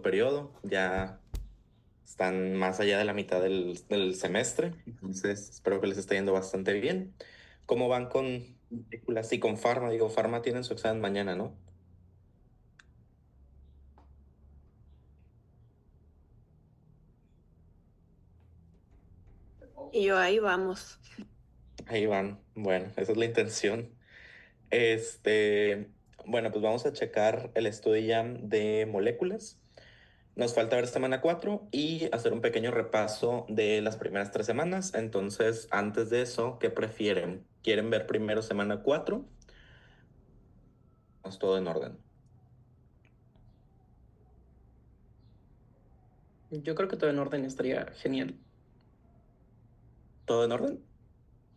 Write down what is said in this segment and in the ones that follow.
segundo periodo, ya están más allá de la mitad del semestre, entonces espero que les esté yendo bastante bien. ¿Cómo van con películas y con Pharma? Digo, Pharma tienen su examen mañana, ¿no? Y yo ahí vamos. Ahí van. Bueno, esa es la intención. Este, bueno, pues vamos a checar el estudio ya de moléculas. Nos falta ver semana 4 y hacer un pequeño repaso de las primeras 3 semanas. Entonces, antes de eso, ¿qué prefieren? ¿Quieren ver primero semana 4? Vamos todo en orden. Yo creo que todo en orden estaría genial. ¿Todo en orden?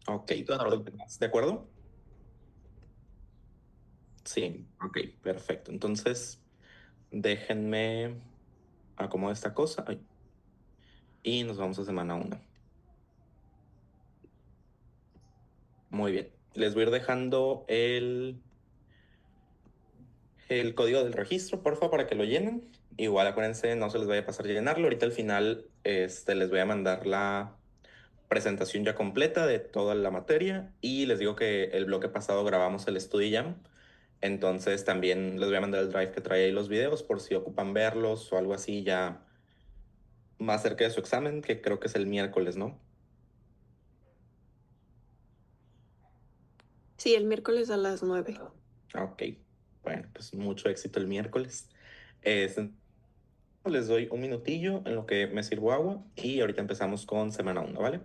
Ok. Sí, todo en orden. ¿De acuerdo? Sí, ok, perfecto. Entonces, déjenme acomodar esta cosa. Ay, y nos vamos a semana 1. Muy bien. Les voy a ir dejando el código del registro, porfa, para que lo llenen. Igual acuérdense, no se les vaya a pasar llenarlo. Ahorita al final les voy a mandar la presentación ya completa de toda la materia y les digo que el bloque pasado grabamos el Study Jam. Entonces también les voy a mandar el drive que trae ahí los videos por si ocupan verlos o algo así ya más cerca de su examen, que creo que es el miércoles, ¿no? Sí, el miércoles a las 9. Ok, bueno, pues mucho éxito el miércoles. Les doy un minutillo en lo que me sirvo agua y ahorita empezamos con semana 1, ¿vale?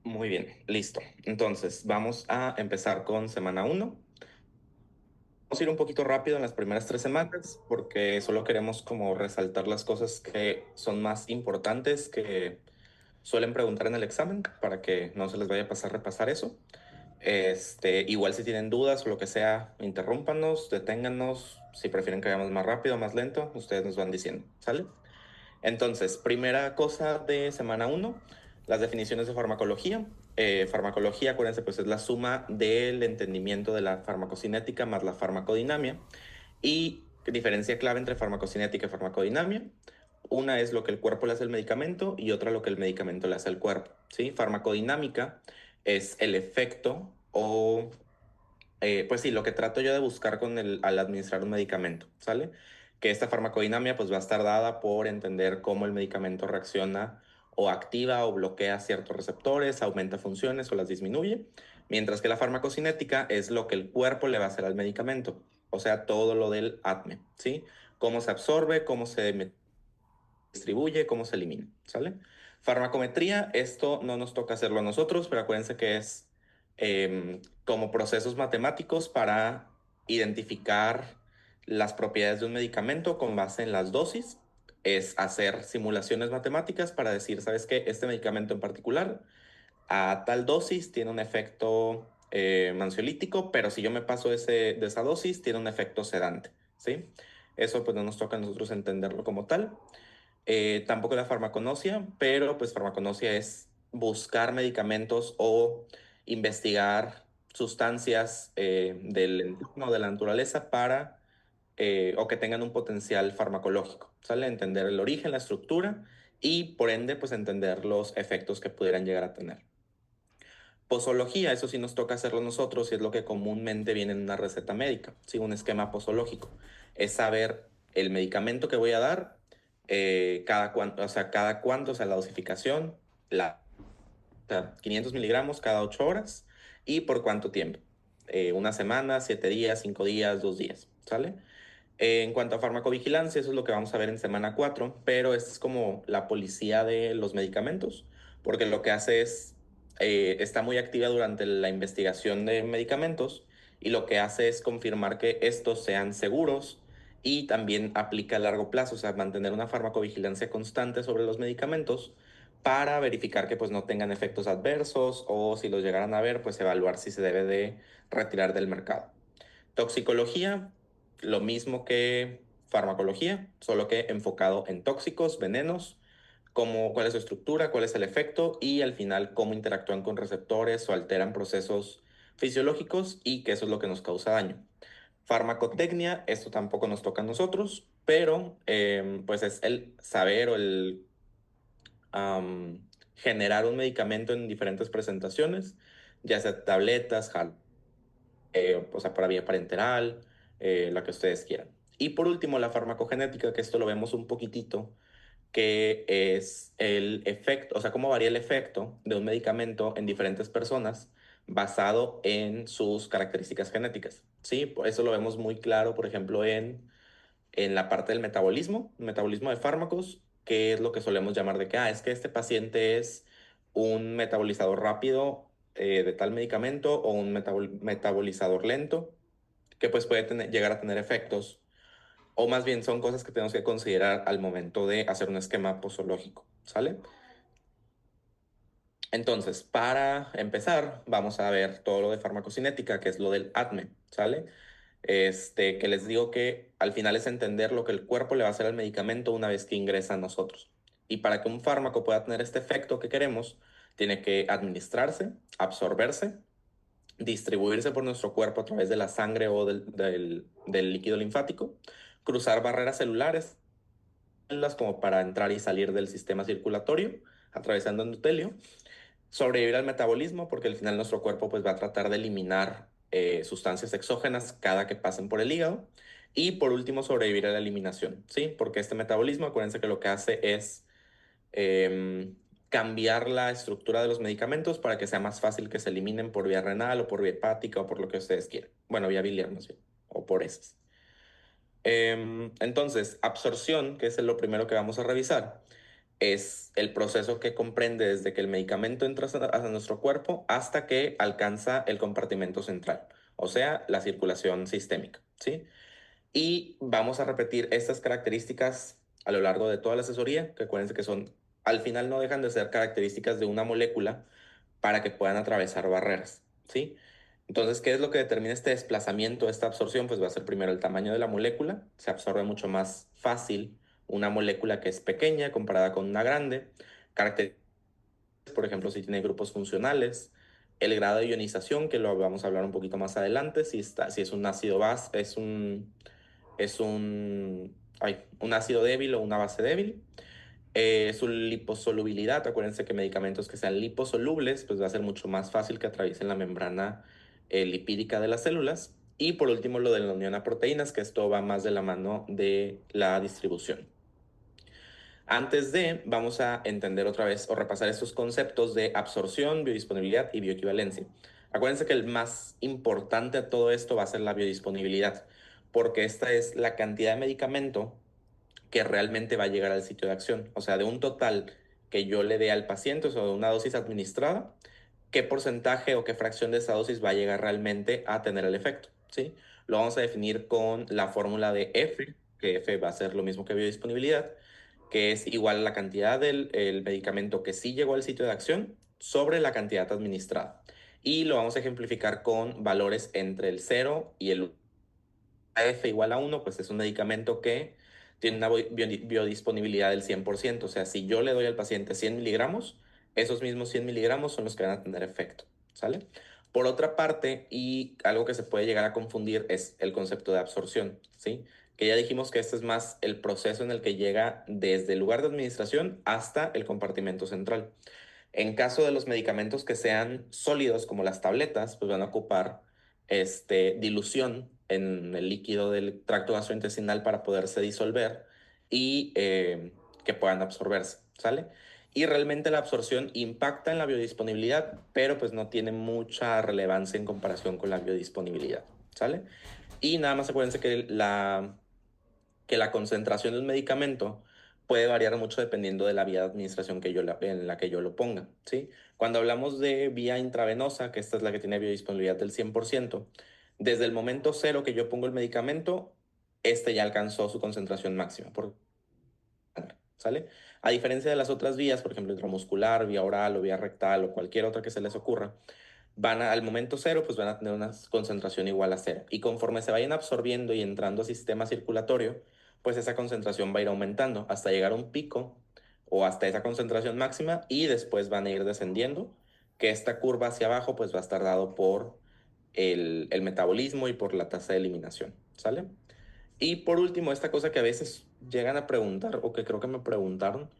Muy bien, listo. Entonces, vamos a empezar con semana 1. Vamos a ir un poquito rápido en las primeras 3 semanas porque solo queremos como resaltar las cosas que son más importantes que suelen preguntar en el examen para que no se les vaya a pasar repasar eso. Igual si tienen dudas o lo que sea, interrúmpanos, deténgannos. Si prefieren que vayamos más rápido o más lento, ustedes nos van diciendo, ¿sale? Entonces, primera cosa de semana 1, las definiciones de farmacología. Farmacología, acuérdense, pues es la suma del entendimiento de la farmacocinética más la farmacodinamia. Y diferencia clave entre farmacocinética y farmacodinamia. Una es lo que el cuerpo le hace al medicamento y otra lo que el medicamento le hace al cuerpo, ¿sí? Farmacodinámica es el efecto o pues sí, lo que trato yo de buscar al administrar un medicamento, ¿sale? Que esta farmacodinamia pues va a estar dada por entender cómo el medicamento reacciona o activa o bloquea ciertos receptores, aumenta funciones o las disminuye, mientras que la farmacocinética es lo que el cuerpo le va a hacer al medicamento, o sea, todo lo del ADME, ¿sí? Cómo se absorbe, cómo se distribuye, cómo se elimina, ¿sale? Farmacometría, esto no nos toca hacerlo a nosotros, pero acuérdense que es como procesos matemáticos para identificar las propiedades de un medicamento con base en las dosis. Es hacer simulaciones matemáticas para decir, ¿sabes qué? Este medicamento en particular a tal dosis tiene un efecto ansiolítico, pero si yo me paso de esa dosis, tiene un efecto sedante, ¿sí? Eso pues no nos toca a nosotros entenderlo como tal. Tampoco la farmaconosia, pero pues farmaconosia es buscar medicamentos o investigar sustancias del entorno, de la naturaleza para, o que tengan un potencial farmacológico, ¿sale? Entender el origen, la estructura y por ende pues entender los efectos que pudieran llegar a tener. Posología, eso sí nos toca hacerlo nosotros y es lo que comúnmente viene en una receta médica, ¿sí? Un esquema posológico. Es saber el medicamento que voy a dar, cada cuánto, o sea, la dosificación, la O sea, 500 miligramos cada 8 horas. ¿Y por cuánto tiempo? Una semana, 7 días, 5 días, 2 días, ¿sale? En cuanto a farmacovigilancia, eso es lo que vamos a ver en semana 4, pero esta es como la policía de los medicamentos, porque lo que hace es, está muy activa durante la investigación de medicamentos y lo que hace es confirmar que estos sean seguros y también aplica a largo plazo, o sea, mantener una farmacovigilancia constante sobre los medicamentos para verificar que pues no tengan efectos adversos o si los llegaran a ver, pues evaluar si se debe de retirar del mercado. Toxicología, lo mismo que farmacología, solo que enfocado en tóxicos, venenos, cómo, cuál es su estructura, cuál es el efecto y al final cómo interactúan con receptores o alteran procesos fisiológicos y que eso es lo que nos causa daño. Farmacotecnia, esto tampoco nos toca a nosotros, pero pues es el saber o el generar un medicamento en diferentes presentaciones, ya sea tabletas, o sea, por vía parenteral, la que ustedes quieran. Y por último, la farmacogenética, que esto lo vemos un poquitito, que es el efecto, o sea, cómo varía el efecto de un medicamento en diferentes personas basado en sus características genéticas. Sí, por eso lo vemos muy claro, por ejemplo, en la parte del metabolismo de fármacos, que es lo que solemos llamar de que, es que este paciente es un metabolizador rápido de tal medicamento o un metabolizador lento, que pues puede llegar a tener efectos, o más bien son cosas que tenemos que considerar al momento de hacer un esquema posológico, ¿sale? Entonces, para empezar, vamos a ver todo lo de farmacocinética, que es lo del ADME, ¿sale? Que les digo que al final es entender lo que el cuerpo le va a hacer al medicamento una vez que ingresa a nosotros. Y para que un fármaco pueda tener este efecto que queremos, tiene que administrarse, absorberse, distribuirse por nuestro cuerpo a través de la sangre o del líquido linfático, cruzar barreras celulares como para entrar y salir del sistema circulatorio, atravesando endotelio, sobrevivir al metabolismo, porque al final nuestro cuerpo pues va a tratar de eliminar sustancias exógenas cada que pasen por el hígado. Y por último, sobrevivir a la eliminación, ¿sí? Porque este metabolismo, acuérdense que lo que hace es cambiar la estructura de los medicamentos para que sea más fácil que se eliminen por vía renal o por vía hepática o por lo que ustedes quieran. Bueno, vía biliar más bien, o por esas. Entonces, absorción, que es lo primero que vamos a revisar, es el proceso que comprende desde que el medicamento entra a nuestro cuerpo hasta que alcanza el compartimento central, o sea, la circulación sistémica, ¿sí? Y vamos a repetir estas características a lo largo de toda la asesoría, que acuérdense que son, al final no dejan de ser características de una molécula para que puedan atravesar barreras, ¿sí? Entonces, ¿qué es lo que determina este desplazamiento, esta absorción? Pues va a ser primero el tamaño de la molécula, se absorbe mucho más fácil una molécula que es pequeña comparada con una grande, características, por ejemplo, si tiene grupos funcionales, el grado de ionización, que lo vamos a hablar un poquito más adelante, si es un ácido base, un ácido débil o una base débil. Su liposolubilidad, acuérdense que medicamentos que sean liposolubles, pues va a ser mucho más fácil que atraviesen la membrana lipídica de las células. Y por último, lo de la unión a proteínas, que esto va más de la mano de la distribución. Antes de, vamos a entender otra vez o repasar estos conceptos de absorción, biodisponibilidad y bioequivalencia. Acuérdense que el más importante a todo esto va a ser la biodisponibilidad, porque esta es la cantidad de medicamento que realmente va a llegar al sitio de acción. O sea, de un total que yo le dé al paciente, o sea, de una dosis administrada, qué porcentaje o qué fracción de esa dosis va a llegar realmente a tener el efecto, ¿sí? Lo vamos a definir con la fórmula de F, que F va a ser lo mismo que biodisponibilidad, que es igual a la cantidad del el medicamento que sí llegó al sitio de acción sobre la cantidad administrada. Y lo vamos a ejemplificar con valores entre el 0 y el 1. F igual a 1, pues es un medicamento que tiene una biodisponibilidad del 100%. O sea, si yo le doy al paciente 100 miligramos, esos mismos 100 miligramos son los que van a tener efecto, ¿sale? Por otra parte, y algo que se puede llegar a confundir es el concepto de absorción, ¿sí? Que ya dijimos que este es más el proceso en el que llega desde el lugar de administración hasta el compartimento central. En caso de los medicamentos que sean sólidos, como las tabletas, pues van a ocupar dilución en el líquido del tracto gastrointestinal para poderse disolver y que puedan absorberse, ¿sale? y realmente la absorción impacta en la biodisponibilidad, pero pues no tiene mucha relevancia en comparación con la biodisponibilidad, ¿sale? Y nada más acuérdense que la concentración de un medicamento puede variar mucho dependiendo de la vía de administración en la que yo lo ponga, ¿sí? Cuando hablamos de vía intravenosa, que esta es la que tiene biodisponibilidad del 100%, desde el momento cero que yo pongo el medicamento, este ya alcanzó su concentración máxima, ¿sale? A diferencia de las otras vías, por ejemplo, intramuscular, vía oral o vía rectal o cualquier otra que se les ocurra, al momento cero, pues van a tener una concentración igual a cero. Y conforme se vayan absorbiendo y entrando al sistema circulatorio, pues esa concentración va a ir aumentando hasta llegar a un pico o hasta esa concentración máxima y después van a ir descendiendo, que esta curva hacia abajo pues va a estar dado por el metabolismo y por la tasa de eliminación, ¿sale? Y por último, esta cosa que a veces llegan a preguntar o que creo que me preguntaron,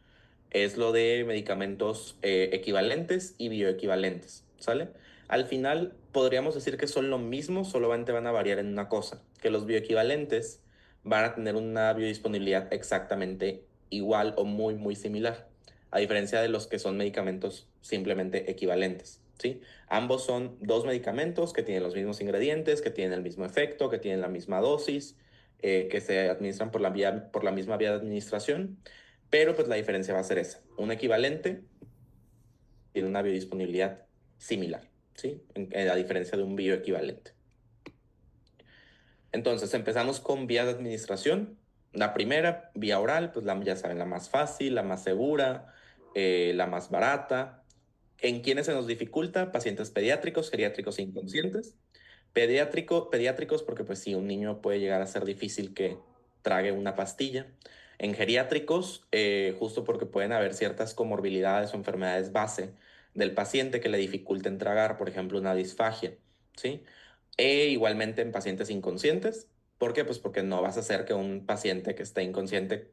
es lo de medicamentos equivalentes y bioequivalentes, ¿sale? Al final podríamos decir que son lo mismo, solamente van a variar en una cosa, que los bioequivalentes van a tener una biodisponibilidad exactamente igual o muy, muy similar, a diferencia de los que son medicamentos simplemente equivalentes, ¿sí? Ambos son dos medicamentos que tienen los mismos ingredientes, que tienen el mismo efecto, que tienen la misma dosis, que se administran por la misma vía de administración, pero pues la diferencia va a ser esa. Un equivalente tiene una biodisponibilidad similar, ¿sí? A diferencia de un bioequivalente. Entonces empezamos con vías de administración. La primera, vía oral, pues ya saben, la más fácil, la más segura, la más barata. ¿En quiénes se nos dificulta? Pacientes pediátricos, geriátricos e inconscientes. Pediátricos porque pues sí, un niño puede llegar a ser difícil que trague una pastilla. En geriátricos, justo porque pueden haber ciertas comorbilidades o enfermedades base del paciente que le dificulten tragar, por ejemplo, una disfagia, ¿sí? E igualmente en pacientes inconscientes. ¿Por qué? Pues porque no vas a hacer que un paciente que esté inconsciente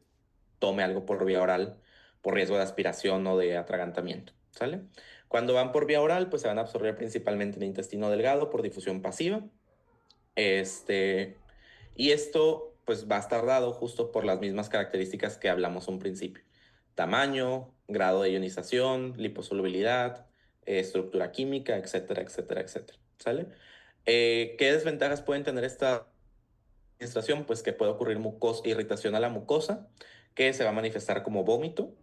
tome algo por vía oral por riesgo de aspiración o de atragantamiento, ¿sale? Cuando van por vía oral, pues se van a absorber principalmente en el intestino delgado por difusión pasiva. Este, y esto pues va a estar dado justo por las mismas características que hablamos a un principio. Tamaño, grado de ionización, liposolubilidad, estructura química, etcétera, etcétera, etcétera, ¿sale? ¿Qué desventajas pueden tener esta administración? Pues que puede ocurrir irritación a la mucosa, que se va a manifestar como vómito.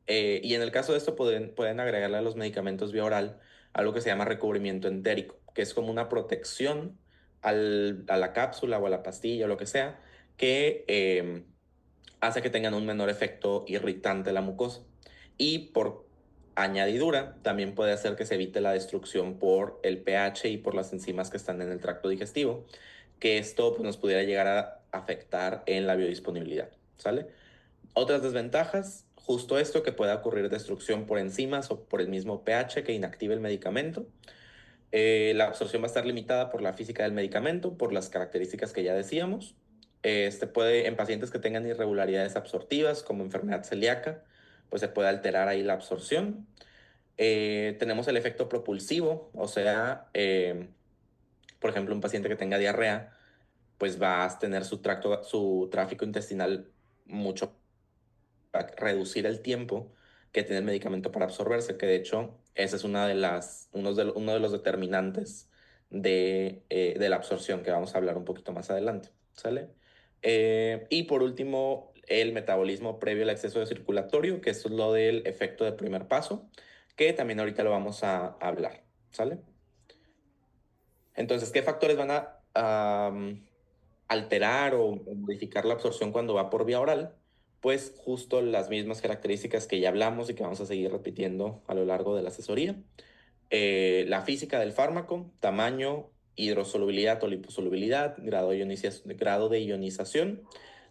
Y en el caso de esto pueden agregarle a los medicamentos vía oral algo que se llama recubrimiento entérico, que es como una protección a la cápsula o a la pastilla o lo que sea, que hace que tengan un menor efecto irritante la mucosa. Y por añadidura, también puede hacer que se evite la destrucción por el pH y por las enzimas que están en el tracto digestivo, que esto pues, nos pudiera llegar a afectar en la biodisponibilidad, ¿sale? Otras desventajas, justo esto, que pueda ocurrir destrucción por enzimas o por el mismo pH que inactive el medicamento. La absorción va a estar limitada por la física del medicamento, por las características que ya decíamos. En pacientes que tengan irregularidades absortivas, como enfermedad celíaca, pues se puede alterar ahí la absorción. Tenemos el efecto propulsivo, o sea, por ejemplo, un paciente que tenga diarrea, pues va a tener su tráfico intestinal mucho para reducir el tiempo que tiene el medicamento para absorberse, que de hecho ese es uno de los determinantes de la absorción que vamos a hablar un poquito más adelante, ¿sale? Y por último, el metabolismo previo al exceso de circulatorio, que eso es lo del efecto de primer paso, que también ahorita lo vamos a hablar, ¿sale? Entonces, ¿qué factores van a alterar o modificar la absorción cuando va por vía oral? Pues justo las mismas características que ya hablamos y que vamos a seguir repitiendo a lo largo de la asesoría. La física del fármaco, tamaño, hidrosolubilidad o liposolubilidad, grado de ionización.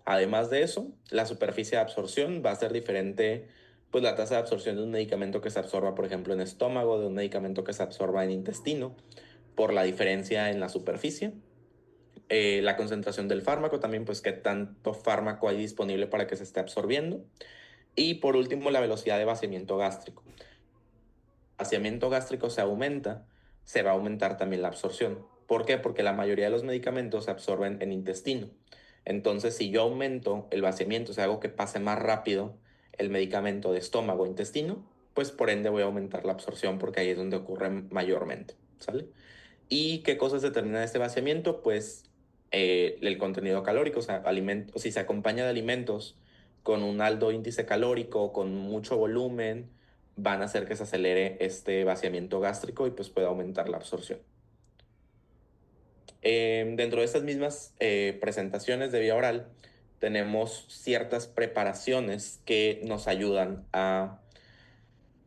Además de eso, la superficie de absorción va a ser diferente, pues la tasa de absorción de un medicamento que se absorba, por ejemplo, en estómago, de un medicamento que se absorba en intestino, por la diferencia en la superficie. La concentración del fármaco también, pues qué tanto fármaco hay disponible para que se esté absorbiendo. Y por último, la velocidad de vaciamiento gástrico. Vaciamiento gástrico se aumenta, se va a aumentar también la absorción. ¿Por qué? Porque la mayoría de los medicamentos se absorben en intestino. Entonces, si yo aumento el vaciamiento, o sea, hago que pase más rápido el medicamento de estómago a intestino, pues por ende voy a aumentar la absorción porque ahí es donde ocurre mayormente, ¿sale? ¿Y qué cosas determinan este vaciamiento? Pues el contenido calórico, o sea, si se acompaña de alimentos con un alto índice calórico, con mucho volumen, van a hacer que se acelere este vaciamiento gástrico y pues pueda aumentar la absorción. Dentro de estas mismas presentaciones de vía oral, tenemos ciertas preparaciones que nos ayudan a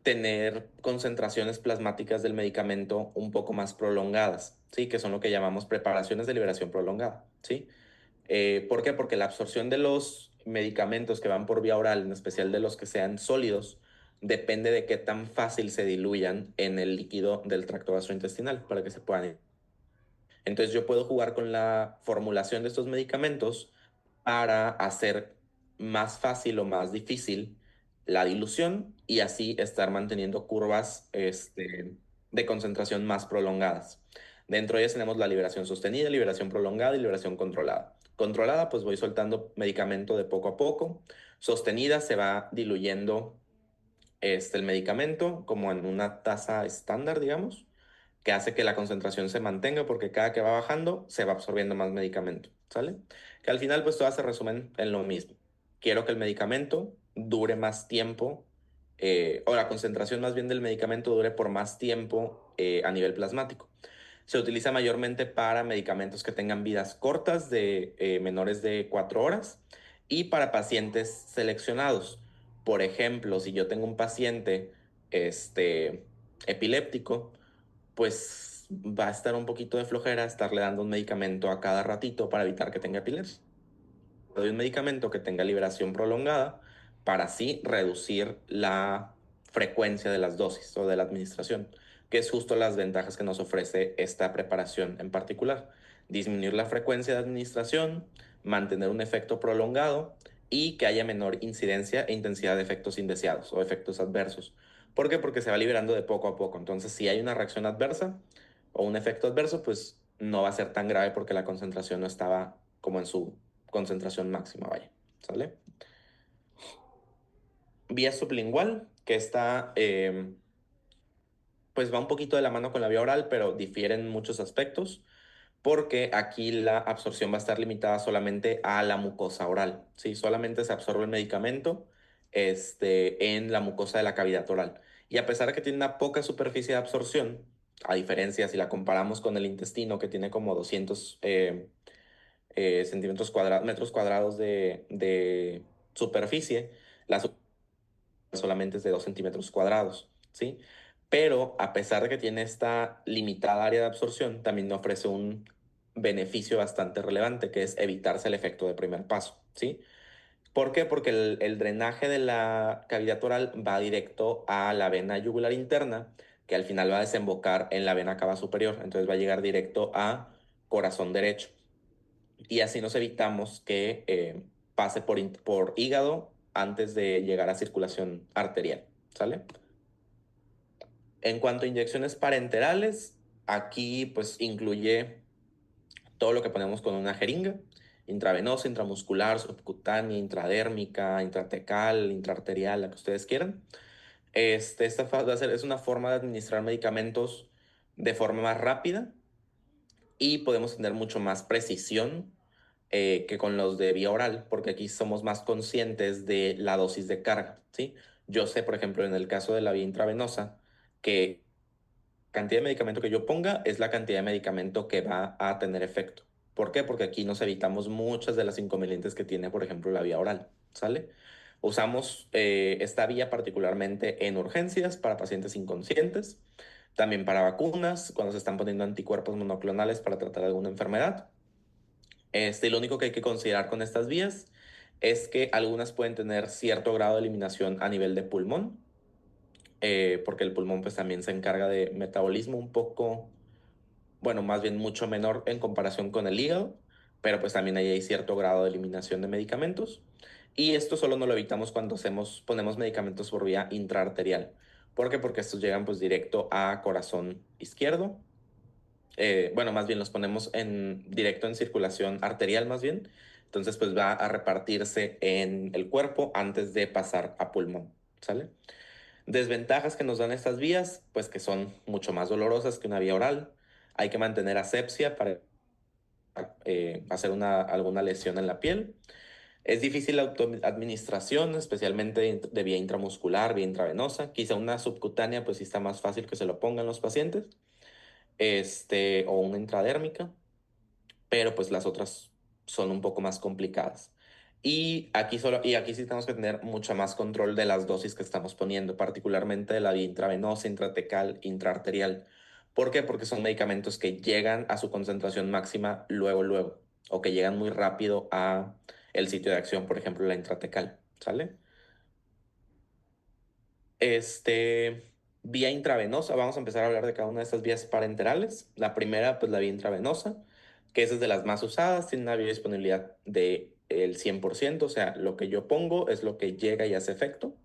tener concentraciones plasmáticas del medicamento un poco más prolongadas, ¿sí? Que son lo que llamamos preparaciones de liberación prolongada, ¿sí? ¿Por qué? Porque la absorción de los medicamentos que van por vía oral, en especial de los que sean sólidos, depende de qué tan fácil se diluyan en el líquido del tracto gastrointestinal para que se puedan ir. Entonces yo puedo jugar con la formulación de estos medicamentos para hacer más fácil o más difícil la dilución y así estar manteniendo curvas de concentración más prolongadas. Dentro de ellas tenemos la liberación sostenida, liberación prolongada y liberación controlada. Controlada, pues voy soltando medicamento de poco a poco. Sostenida se va diluyendo el medicamento como en una tasa estándar, digamos, que hace que la concentración se mantenga porque cada que va bajando se va absorbiendo más medicamento, ¿sale? Que al final pues todas se resumen en lo mismo. Quiero que el medicamento dure más tiempo, o la concentración más bien del medicamento dure por más tiempo a nivel plasmático. Se utiliza mayormente para medicamentos que tengan vidas cortas de menores de 4 horas y para pacientes seleccionados. Por ejemplo, si yo tengo un paciente epiléptico, pues va a estar un poquito de flojera estarle dando un medicamento a cada ratito para evitar que tenga epilepsia. Le doy un medicamento que tenga liberación prolongada para así reducir la frecuencia de las dosis o de la administración, que es justo las ventajas que nos ofrece esta preparación en particular. Disminuir la frecuencia de administración, mantener un efecto prolongado y que haya menor incidencia e intensidad de efectos indeseados o efectos adversos. ¿Por qué? Porque se va liberando de poco a poco. Entonces, si hay una reacción adversa o un efecto adverso, pues no va a ser tan grave porque la concentración no estaba como en su concentración máxima, vaya, ¿sale? Vía sublingual, que está, pues va un poquito de la mano con la vía oral, pero difiere en muchos aspectos, porque aquí la absorción va a estar limitada solamente a la mucosa oral, ¿sí? Solamente se absorbe el medicamento, en la mucosa de la cavidad oral. Y a pesar de que tiene una poca superficie de absorción, a diferencia si la comparamos con el intestino, que tiene como 200 metros cuadrados de superficie, la solamente es de 2 centímetros cuadrados, ¿sí? Pero a pesar de que tiene esta limitada área de absorción, también ofrece un beneficio bastante relevante, que es evitarse el efecto de primer paso, ¿sí? ¿Por qué? Porque el drenaje de la cavidad oral va directo a la vena yugular interna, que al final va a desembocar en la vena cava superior, entonces va a llegar directo a corazón derecho y así nos evitamos que pase por hígado antes de llegar a circulación arterial, ¿sale? En cuanto a inyecciones parenterales, aquí pues incluye todo lo que ponemos con una jeringa, intravenosa, intramuscular, subcutánea, intradérmica, intratecal, intraarterial, la que ustedes quieran. Es una forma de administrar medicamentos de forma más rápida y podemos tener mucho más precisión que con los de vía oral, porque aquí somos más conscientes de la dosis de carga, ¿sí? Yo sé, por ejemplo, en el caso de la vía intravenosa, que la cantidad de medicamento que yo ponga es la cantidad de medicamento que va a tener efecto. ¿Por qué? Porque aquí nos evitamos muchas de las inconvenientes que tiene, por ejemplo, la vía oral, ¿sale? Usamos esta vía particularmente en urgencias para pacientes inconscientes, también para vacunas, cuando se están poniendo anticuerpos monoclonales para tratar alguna enfermedad. Lo único que hay que considerar con estas vías es que algunas pueden tener cierto grado de eliminación a nivel de pulmón, porque el pulmón pues también se encarga de metabolismo un poco, bueno, más bien mucho menor en comparación con el hígado, pero pues también ahí hay cierto grado de eliminación de medicamentos. Y esto solo no lo evitamos cuando ponemos medicamentos por vía intraarterial. ¿Por qué? Porque estos llegan pues directo a corazón izquierdo, bueno, más bien los ponemos directo en circulación arterial más bien, entonces pues va a repartirse en el cuerpo antes de pasar a pulmón, ¿sale? Desventajas que nos dan estas vías, pues que son mucho más dolorosas que una vía oral. Hay que mantener asepsia para hacer alguna lesión en la piel. Es difícil la autoadministración, especialmente de vía intramuscular, vía intravenosa. Quizá una subcutánea, pues sí está más fácil que se lo pongan los pacientes, o una intradérmica, pero pues las otras son un poco más complicadas. Y aquí sí tenemos que tener mucho más control de las dosis que estamos poniendo, particularmente de la vía intravenosa, intratecal, intraarterial. ¿Por qué? Porque son medicamentos que llegan a su concentración máxima luego, luego, o que llegan muy rápido a el sitio de acción, por ejemplo, la intratecal, ¿sale? Vía intravenosa, vamos a empezar a hablar de cada una de estas vías parenterales. La primera, pues la vía intravenosa, que es de las más usadas, tiene una biodisponibilidad del 100%, o sea, lo que yo pongo es lo que llega y hace efecto.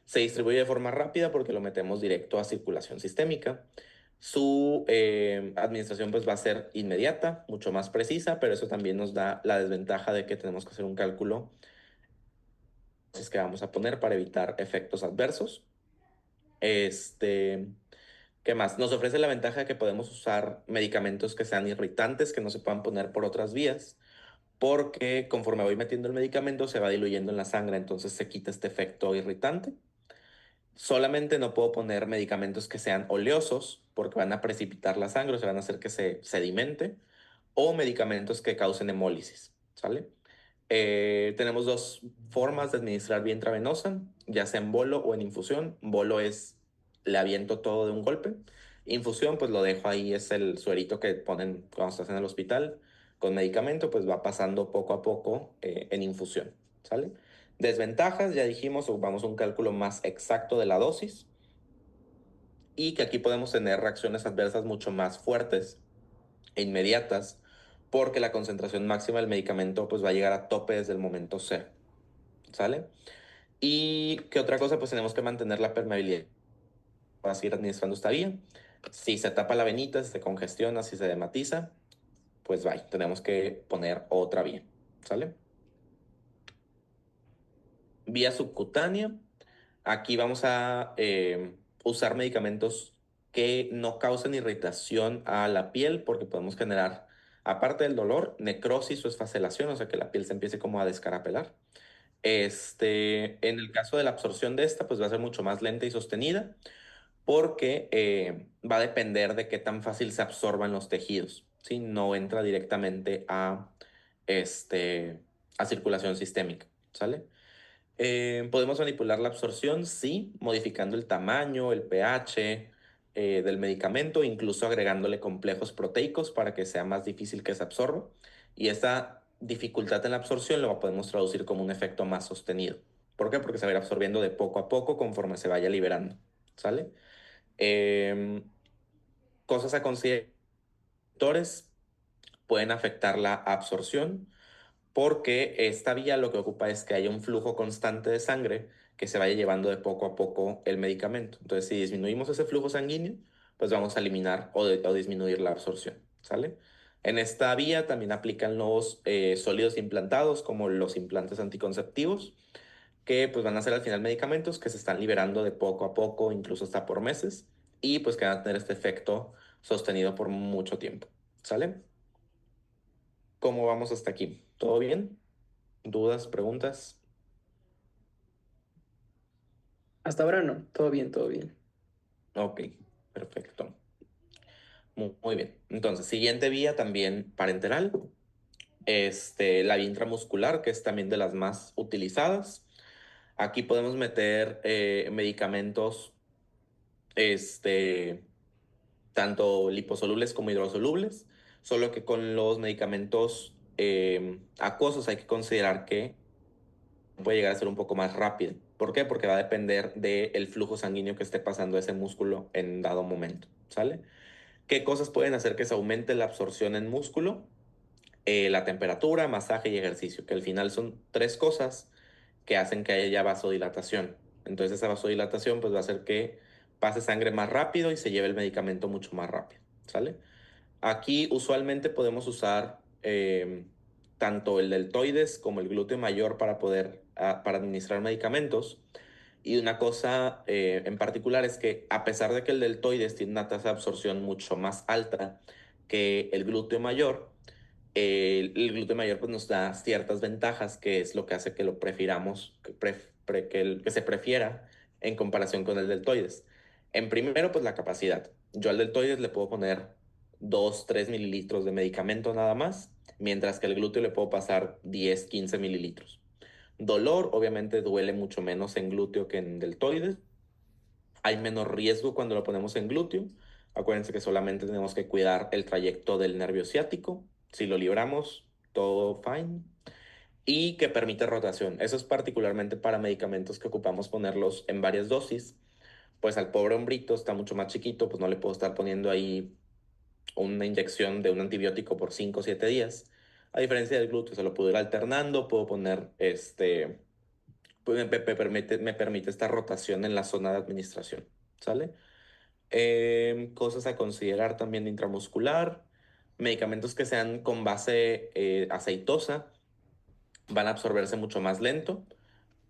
Se distribuye de forma rápida porque lo metemos directo a circulación sistémica. Su administración pues va a ser inmediata, mucho más precisa, pero eso también nos da la desventaja de que tenemos que hacer un cálculo que vamos a poner para evitar efectos adversos. Este, ¿Qué más? Nos ofrece la ventaja de que podemos usar medicamentos que sean irritantes, que no se puedan poner por otras vías, porque conforme voy metiendo el medicamento se va diluyendo en la sangre, entonces se quita este efecto irritante. Solamente no puedo poner medicamentos que sean oleosos, porque van a precipitar la sangre, o se van a hacer que se sedimente, o medicamentos que causen hemólisis, ¿sale? Tenemos dos formas de administrar vía intravenosa, ya sea en bolo o en infusión. Bolo es, le aviento todo de un golpe. Infusión, pues lo dejo ahí, es el suerito que ponen cuando estás en el hospital con medicamento, pues va pasando poco a poco en infusión, ¿sale? Desventajas, ya dijimos, ocupamos un cálculo más exacto de la dosis y que aquí podemos tener reacciones adversas mucho más fuertes e inmediatas porque la concentración máxima del medicamento pues va a llegar a tope desde el momento cero, ¿sale? Y qué otra cosa, pues tenemos que mantener la permeabilidad para seguir administrando esta vía. Si se tapa la venita, si se congestiona, si se dematiza, pues bye, tenemos que poner otra vía, ¿sale? Vía subcutánea, aquí vamos a usar medicamentos que no causen irritación a la piel porque podemos generar, aparte del dolor, necrosis o esfacelación, o sea que la piel se empiece como a descarapelar. En el caso de la absorción de esta, pues va a ser mucho más lenta y sostenida porque va a depender de qué tan fácil se absorban los tejidos, ¿sí? No entra directamente este, a circulación sistémica, ¿sale? Podemos manipular la absorción, sí, modificando el tamaño, el pH del medicamento, incluso agregándole complejos proteicos para que sea más difícil que se absorba. Y esta dificultad en la absorción lo podemos traducir como un efecto más sostenido. ¿Por qué? Porque se va a ir absorbiendo de poco a poco conforme se vaya liberando, ¿sale? Em, Cosas a considerar, factores pueden afectar la absorción porque esta vía lo que ocupa es que haya un flujo constante de sangre que se vaya llevando de poco a poco el medicamento. Entonces, si disminuimos ese flujo sanguíneo, pues vamos a eliminar o disminuir la absorción, ¿sale? En esta vía también aplican los sólidos implantados, como los implantes anticonceptivos, que pues van a ser al final medicamentos que se están liberando de poco a poco, incluso hasta por meses, y pues que van a tener este efecto sostenido por mucho tiempo, ¿sale? ¿Cómo vamos hasta aquí? ¿Todo bien? ¿Dudas, preguntas? Hasta ahora no, todo bien, todo bien. Ok, perfecto. Muy bien. Entonces, siguiente vía también parenteral. La vía intramuscular, que es también de las más utilizadas. Aquí podemos meter medicamentos, este, tanto liposolubles como hidrosolubles, solo que con los medicamentos acuosos hay que considerar que puede llegar a ser un poco más rápido. ¿Por qué? Porque va a depender del flujo sanguíneo que esté pasando ese músculo en dado momento, ¿sale? ¿Qué cosas pueden hacer que se aumente la absorción en músculo? La temperatura, masaje y ejercicio, que al final son tres cosas que hacen que haya vasodilatación. Entonces esa vasodilatación pues va a hacer que pase sangre más rápido y se lleve el medicamento mucho más rápido, ¿sale? Aquí usualmente podemos usar tanto el deltoides como el glúteo mayor para poder para administrar medicamentos. Y una cosa en particular es que a pesar de que el deltoides tiene una tasa de absorción mucho más alta que el glúteo mayor, el glúteo mayor pues, nos da ciertas ventajas, que es lo que hace que lo prefiramos, que se prefiera en comparación con el deltoides. En primero, pues la capacidad. Yo al deltoides le puedo poner 2 3 mililitros de medicamento nada más, mientras que al glúteo le puedo pasar 10 15 mililitros. Dolor, obviamente duele mucho menos en glúteo que en deltoides. Hay menos riesgo cuando lo ponemos en glúteo. Acuérdense que solamente tenemos que cuidar el trayecto del nervio ciático. Si lo libramos, todo fine. Y que permite rotación. Eso es particularmente para medicamentos que ocupamos ponerlos en varias dosis. Pues al pobre hombrito está mucho más chiquito, pues no le puedo estar poniendo ahí una inyección de un antibiótico por 5 o 7 días. A diferencia del glúteo, se lo puedo ir alternando, puedo poner pues me permite esta rotación en la zona de administración, ¿sale? Cosas a considerar también intramuscular, medicamentos que sean con base aceitosa van a absorberse mucho más lento,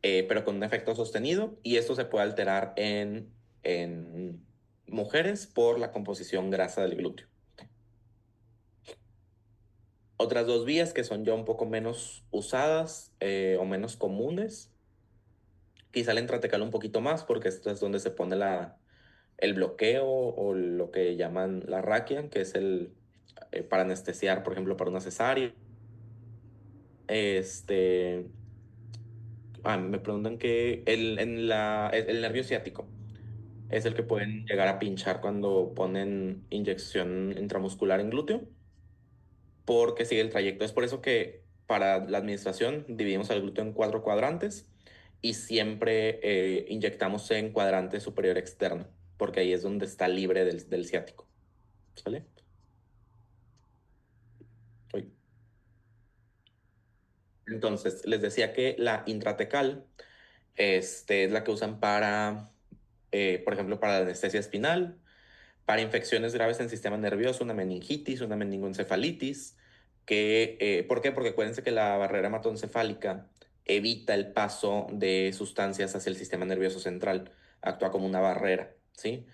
pero con un efecto sostenido, y esto se puede alterar en mujeres por la composición grasa del glúteo. Otras dos vías que son ya un poco menos usadas o menos comunes, quizá el intratecal un poquito más, porque esto es donde se pone el bloqueo o lo que llaman la raquia, que es para anestesiar, por ejemplo, para una cesárea. Este, Me preguntan que el nervio ciático es el que pueden llegar a pinchar cuando ponen inyección intramuscular en glúteo, porque sigue el trayecto. Es por eso que para la administración dividimos el glúteo en 4 cuadrantes y siempre inyectamos en cuadrante superior externo, porque ahí es donde está libre del ciático. ¿Sale? Uy. Entonces, les decía que la intratecal es la que usan para, por ejemplo, para la anestesia espinal, para infecciones graves en el sistema nervioso, una meningitis, una meningoencefalitis, ¿por qué? Porque acuérdense que la barrera hematoencefálica evita el paso de sustancias hacia el sistema nervioso central, actúa como una barrera, ¿sí?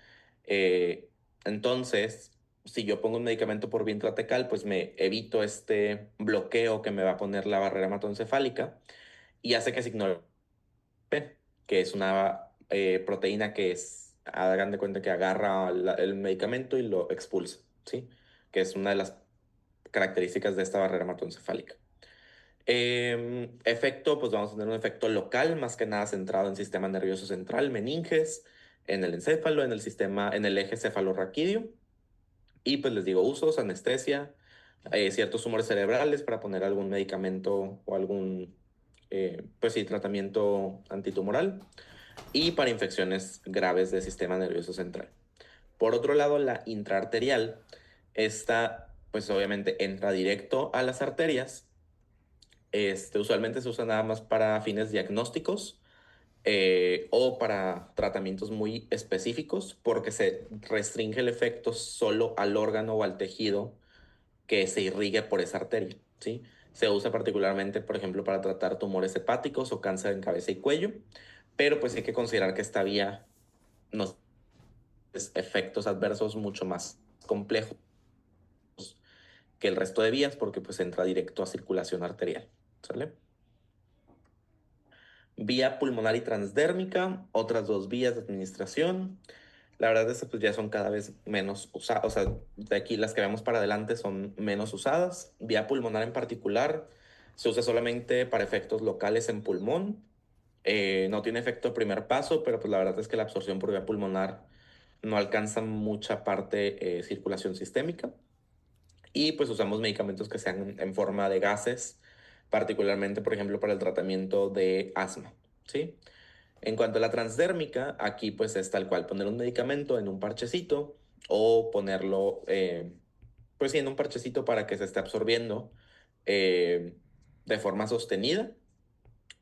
Eh, entonces, si yo pongo un medicamento por vía intratecal, pues me evito este bloqueo que me va a poner la barrera hematoencefálica y hace que se ignore P, que es una proteína que hagan de cuenta que agarra el medicamento y lo expulsa, ¿sí? Que es una de las características de esta barrera hematoencefálica. Efecto, pues vamos a tener un efecto local, más que nada centrado en sistema nervioso central, meninges, en el encéfalo, en el eje cefalorraquídeo. Y pues les digo, usos, anestesia, ciertos tumores cerebrales para poner algún medicamento o algún, pues sí, tratamiento antitumoral y para infecciones graves del sistema nervioso central. Por otro lado, la intraarterial, esta pues obviamente entra directo a las arterias. Usualmente se usa nada más para fines diagnósticos o para tratamientos muy específicos porque se restringe el efecto solo al órgano o al tejido que se irrigue por esa arteria, ¿sí? Se usa particularmente, por ejemplo, para tratar tumores hepáticos o cáncer en cabeza y cuello, pero pues hay que considerar que esta vía nos efectos adversos mucho más complejos que el resto de vías porque pues entra directo a circulación arterial, ¿sale? Vía pulmonar y transdérmica, otras dos vías de administración. La verdad es que pues ya son cada vez menos usadas, o sea, de aquí las que vemos para adelante son menos usadas. Vía pulmonar en particular se usa solamente para efectos locales en pulmón. No tiene efecto de primer paso, pero pues la verdad es que la absorción por vía pulmonar no alcanza mucha parte circulación sistémica. Y pues usamos medicamentos que sean en forma de gases, particularmente, por ejemplo, para el tratamiento de asma, ¿sí? En cuanto a la transdérmica, aquí pues es tal cual, poner un medicamento en un parchecito o ponerlo, pues sí, en un parchecito para que se esté absorbiendo eh, de forma sostenida,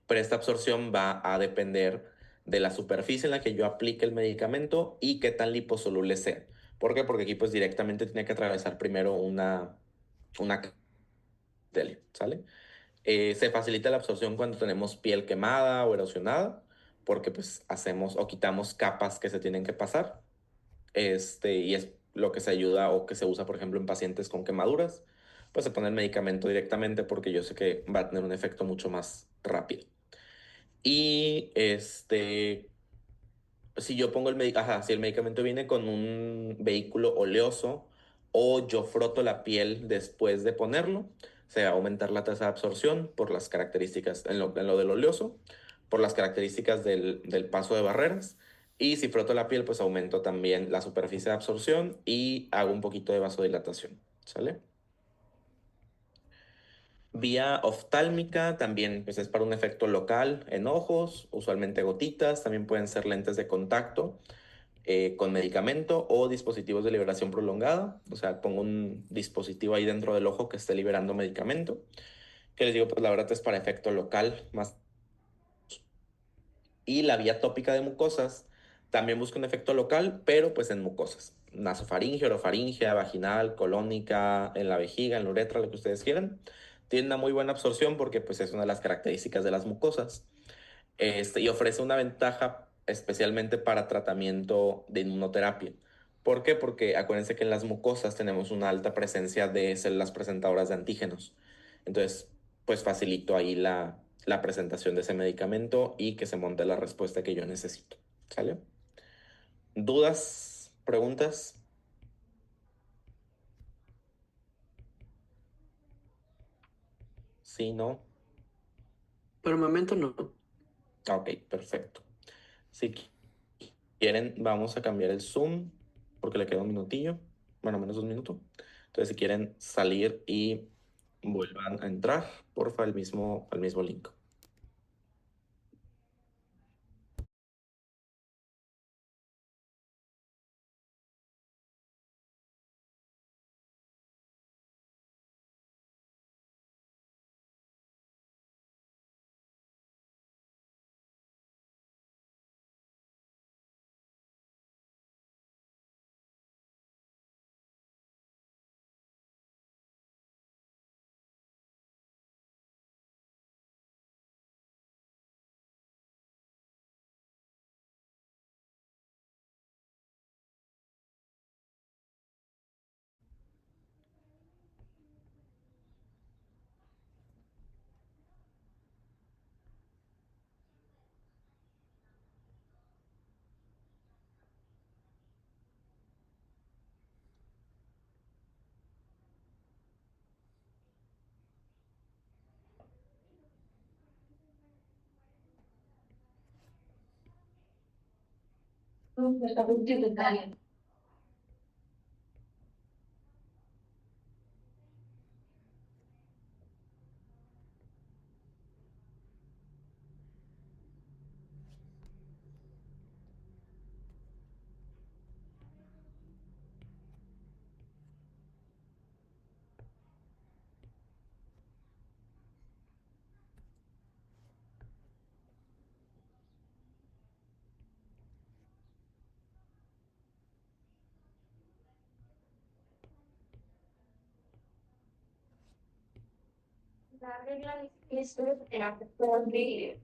pero esta absorción va a depender de la superficie en la que yo aplique el medicamento y qué tan liposoluble sea. ¿Por qué? Porque aquí pues directamente tiene que atravesar primero una tele, ¿sale? Se facilita la absorción cuando tenemos piel quemada o erosionada, porque pues hacemos o quitamos capas que se tienen que pasar. Y es lo que se ayuda o que se usa, por ejemplo, en pacientes con quemaduras, pues se pone el medicamento directamente porque yo sé que va a tener un efecto mucho más rápido. Y si yo pongo si el medicamento viene con un vehículo oleoso o yo froto la piel después de ponerlo, se va a aumentar la tasa de absorción por las características, en lo del oleoso, por las características del paso de barreras. Y si froto la piel, pues aumento también la superficie de absorción y hago un poquito de vasodilatación. ¿Sale? Vía oftálmica también pues es para un efecto local en ojos, usualmente gotitas, también pueden ser lentes de contacto con medicamento o dispositivos de liberación prolongada. O sea, pongo un dispositivo ahí dentro del ojo que esté liberando medicamento. Que les digo, pues la verdad es para efecto local más. Y la vía tópica de mucosas también busca un efecto local, pero pues en mucosas. Nasofaringea, orofaringea, vaginal, colónica, en la vejiga, en la uretra, lo que ustedes quieran. Tiene una muy buena absorción porque pues es una de las características de las mucosas. Y ofrece una ventaja especialmente para tratamiento de inmunoterapia. ¿Por qué? Porque acuérdense que en las mucosas tenemos una alta presencia de células presentadoras de antígenos. Entonces, pues facilito ahí la presentación de ese medicamento y que se monte la respuesta que yo necesito. ¿Sale? ¿Dudas? ¿Preguntas? Sí, no. Por el momento no. Ok, perfecto. Si quieren, vamos a cambiar el Zoom porque le queda un minutillo, bueno, menos de un minuto. Entonces, si quieren salir y vuelvan a entrar, porfa, al mismo link. La regla es que era por vídeo.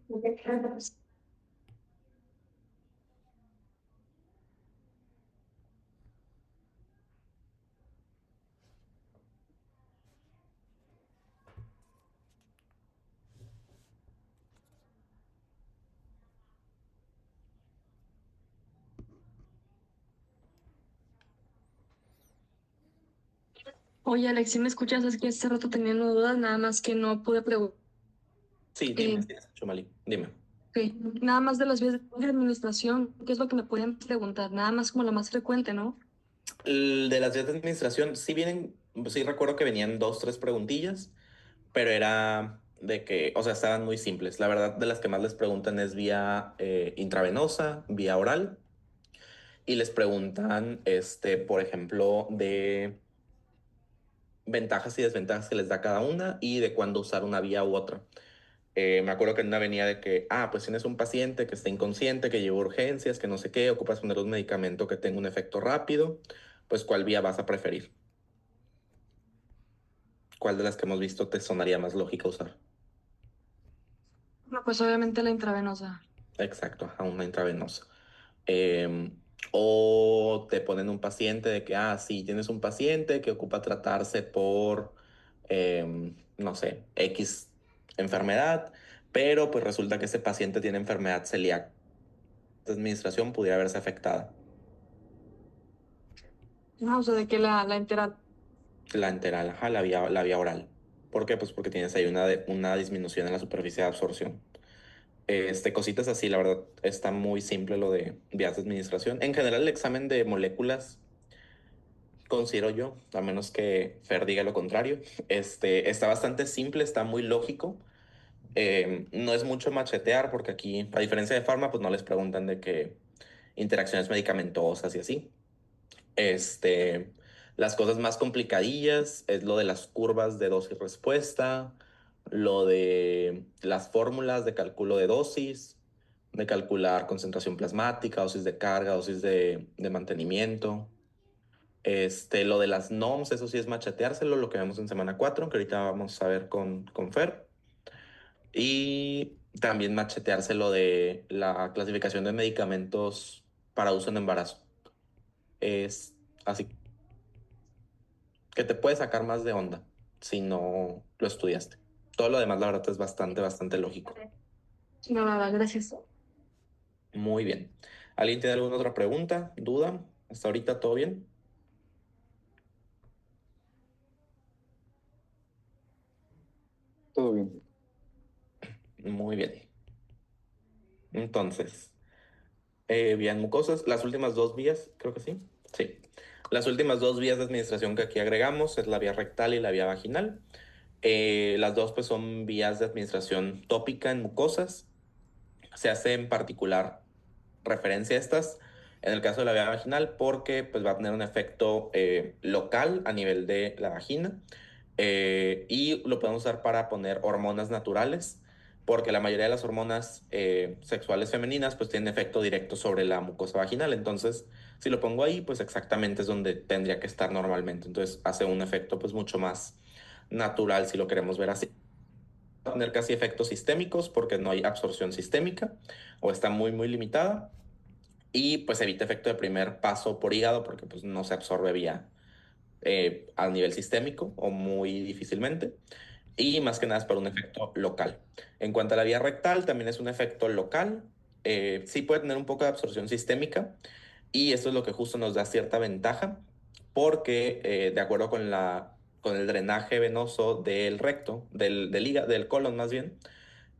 Oye, Alex, si me escuchas, es que hace rato teniendo dudas, nada más que no pude preguntar. Sí, dime, sí, escucho, Mali, dime. Nada más de las vías de administración, ¿qué es lo que me pueden preguntar? Nada más como lo más frecuente, ¿no? El de las vías de administración, sí recuerdo que venían dos, tres preguntillas, pero era de que, o sea, estaban muy simples. La verdad, de las que más les preguntan es vía intravenosa, vía oral, y les preguntan, por ejemplo, de ventajas y desventajas que les da cada una y de cuándo usar una vía u otra. Me acuerdo que en una venía de que, pues tienes un paciente que está inconsciente, que lleva urgencias, que no sé qué, ocupas poner un medicamento que tenga un efecto rápido, pues ¿cuál vía vas a preferir? ¿Cuál de las que hemos visto te sonaría más lógica usar? No, pues obviamente la intravenosa. Exacto, a una intravenosa. Em, o te ponen un paciente de que, sí, tienes un paciente que ocupa tratarse por, no sé, X enfermedad, pero pues resulta que ese paciente tiene enfermedad celíaca. Esta administración pudiera verse afectada. O sea, de que la entera. La enteral, ajá, la vía oral. ¿Por qué? Pues porque tienes ahí una disminución en la superficie de absorción. Cositas así, la verdad, está muy simple lo de vías de administración. En general, el examen de moléculas, considero yo, a menos que Fer diga lo contrario, está bastante simple, está muy lógico. No es mucho machetear, porque aquí, a diferencia de farma, pues no les preguntan de qué interacciones medicamentosas y así. Este, las cosas más complicadillas es lo de las curvas de dosis respuesta, lo de las fórmulas de cálculo de dosis, de calcular concentración plasmática, dosis de carga, dosis de mantenimiento. Lo de las NOMs, eso sí es macheteárselo, lo que vemos en semana 4 que ahorita vamos a ver con Fer. Y también macheteárselo de la clasificación de medicamentos para uso en embarazo. Es así que te puede sacar más de onda si no lo estudiaste. Todo lo demás, la verdad, es bastante lógico. No, nada, gracias. Muy bien. ¿Alguien tiene alguna otra pregunta, duda? ¿Hasta ahorita todo bien? Todo bien. Muy bien. Entonces, vías mucosas, las últimas dos vías, creo que sí. Sí. Las últimas dos vías de administración que aquí agregamos es la vía rectal y la vía vaginal. Las dos pues son vías de administración tópica en mucosas. Se hace en particular referencia a estas en el caso de la vía vaginal porque pues va a tener un efecto local a nivel de la vagina, y lo podemos usar para poner hormonas naturales porque la mayoría de las hormonas sexuales femeninas pues tienen efecto directo sobre la mucosa vaginal. Entonces si lo pongo ahí pues exactamente es donde tendría que estar normalmente. Entonces hace un efecto pues mucho más natural si lo queremos ver así. Va a tener casi efectos sistémicos porque no hay absorción sistémica o está muy limitada, y pues evita efecto de primer paso por hígado porque pues no se absorbe vía a nivel sistémico o muy difícilmente, y más que nada es para un efecto local. En cuanto a la vía rectal, también es un efecto local. Sí puede tener un poco de absorción sistémica, y esto es lo que justo nos da cierta ventaja porque de acuerdo con el drenaje venoso del recto, del colon más bien,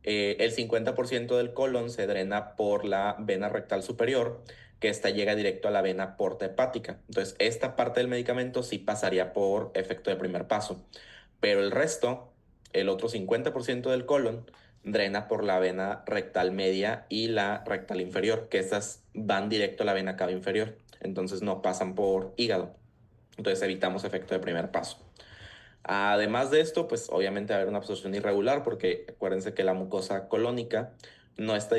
el 50% del colon se drena por la vena rectal superior, que esta llega directo a la vena porta hepática. Entonces, esta parte del medicamento sí pasaría por efecto de primer paso, pero el resto, el otro 50% del colon, drena por la vena rectal media y la rectal inferior, que estas van directo a la vena cava inferior. Entonces, no pasan por hígado. Entonces, evitamos efecto de primer paso. Además de esto, pues obviamente va a haber una absorción irregular porque acuérdense que la mucosa colónica no está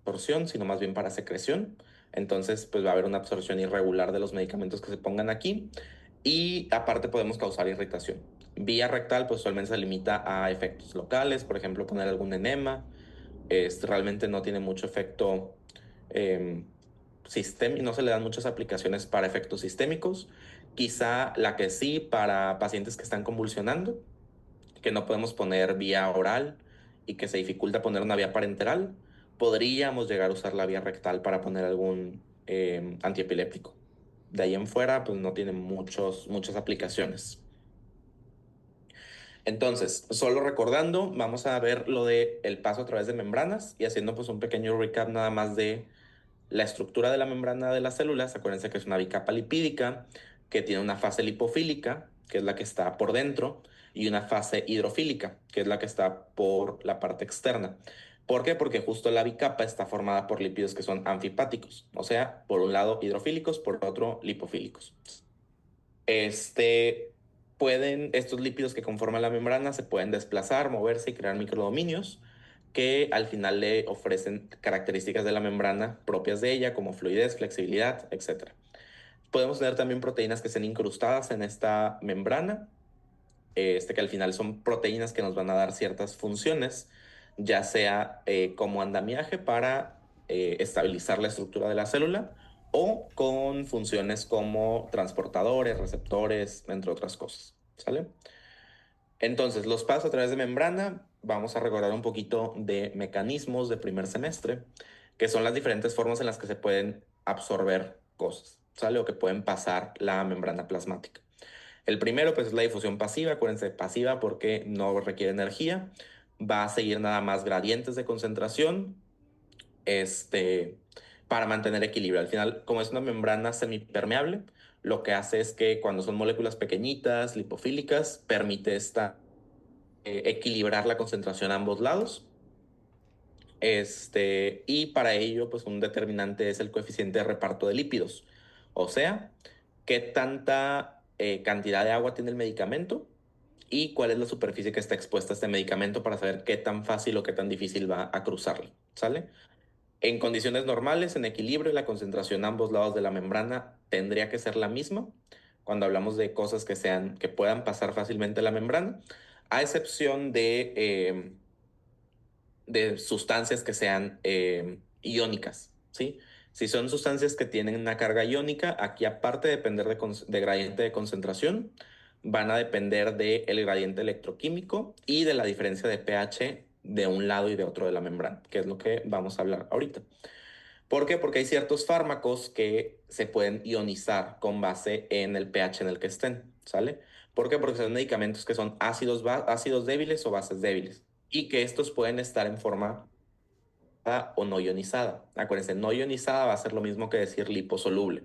absorción, sino más bien para secreción. Entonces, pues va a haber una absorción irregular de los medicamentos que se pongan aquí, y aparte podemos causar irritación. Vía rectal, pues usualmente se limita a efectos locales, por ejemplo, poner algún enema. Realmente no tiene mucho efecto sistémico, no se le dan muchas aplicaciones para efectos sistémicos. Quizá la que sí para pacientes que están convulsionando, que no podemos poner vía oral y que se dificulta poner una vía parenteral, podríamos llegar a usar la vía rectal para poner algún antiepiléptico. De ahí en fuera, pues no tiene muchas aplicaciones. Entonces, solo recordando, vamos a ver lo de el paso a través de membranas y haciendo pues un pequeño recap nada más de la estructura de la membrana de las células. Acuérdense que es una bicapa lipídica que tiene una fase lipofílica, que es la que está por dentro, y una fase hidrofílica, que es la que está por la parte externa. ¿Por qué? Porque justo la bicapa está formada por lípidos que son anfipáticos, o sea, por un lado hidrofílicos, por otro lipofílicos. Este, estos lípidos que conforman la membrana se pueden desplazar, moverse y crear microdominios que al final le ofrecen características de la membrana propias de ella, como fluidez, flexibilidad, etc. Podemos tener también proteínas que estén incrustadas en esta membrana, que al final son proteínas que nos van a dar ciertas funciones ya sea como andamiaje para estabilizar la estructura de la célula o con funciones como transportadores, receptores, entre otras cosas, ¿sale? Entonces, los pasos a través de membrana, vamos a recordar un poquito de mecanismos de primer semestre, que son las diferentes formas en las que se pueden absorber cosas, ¿sale? O que pueden pasar la membrana plasmática. El primero, pues, es la difusión pasiva. Acuérdense, pasiva porque no requiere energía. Va a seguir nada más gradientes de concentración, para mantener equilibrio. Al final, como es una membrana semipermeable, lo que hace es que cuando son moléculas pequeñitas, lipofílicas, permite equilibrar la concentración a ambos lados. Y para ello, pues un determinante es el coeficiente de reparto de lípidos. O sea, qué tanta cantidad de agua tiene el medicamento y cuál es la superficie que está expuesta a este medicamento para saber qué tan fácil o qué tan difícil va a cruzarlo, ¿sale? En condiciones normales, en equilibrio, la concentración a ambos lados de la membrana tendría que ser la misma cuando hablamos de cosas que puedan pasar fácilmente la membrana, a excepción de sustancias que sean iónicas, ¿sí? Si son sustancias que tienen una carga iónica, aquí aparte de depender de gradiente de concentración, van a depender del gradiente electroquímico y de la diferencia de pH de un lado y de otro de la membrana, que es lo que vamos a hablar ahorita. ¿Por qué? Porque hay ciertos fármacos que se pueden ionizar con base en el pH en el que estén, ¿sale? ¿Por qué? Porque son medicamentos que son ácidos débiles o bases débiles y que estos pueden estar en forma o no ionizada. Acuérdense, no ionizada va a ser lo mismo que decir liposoluble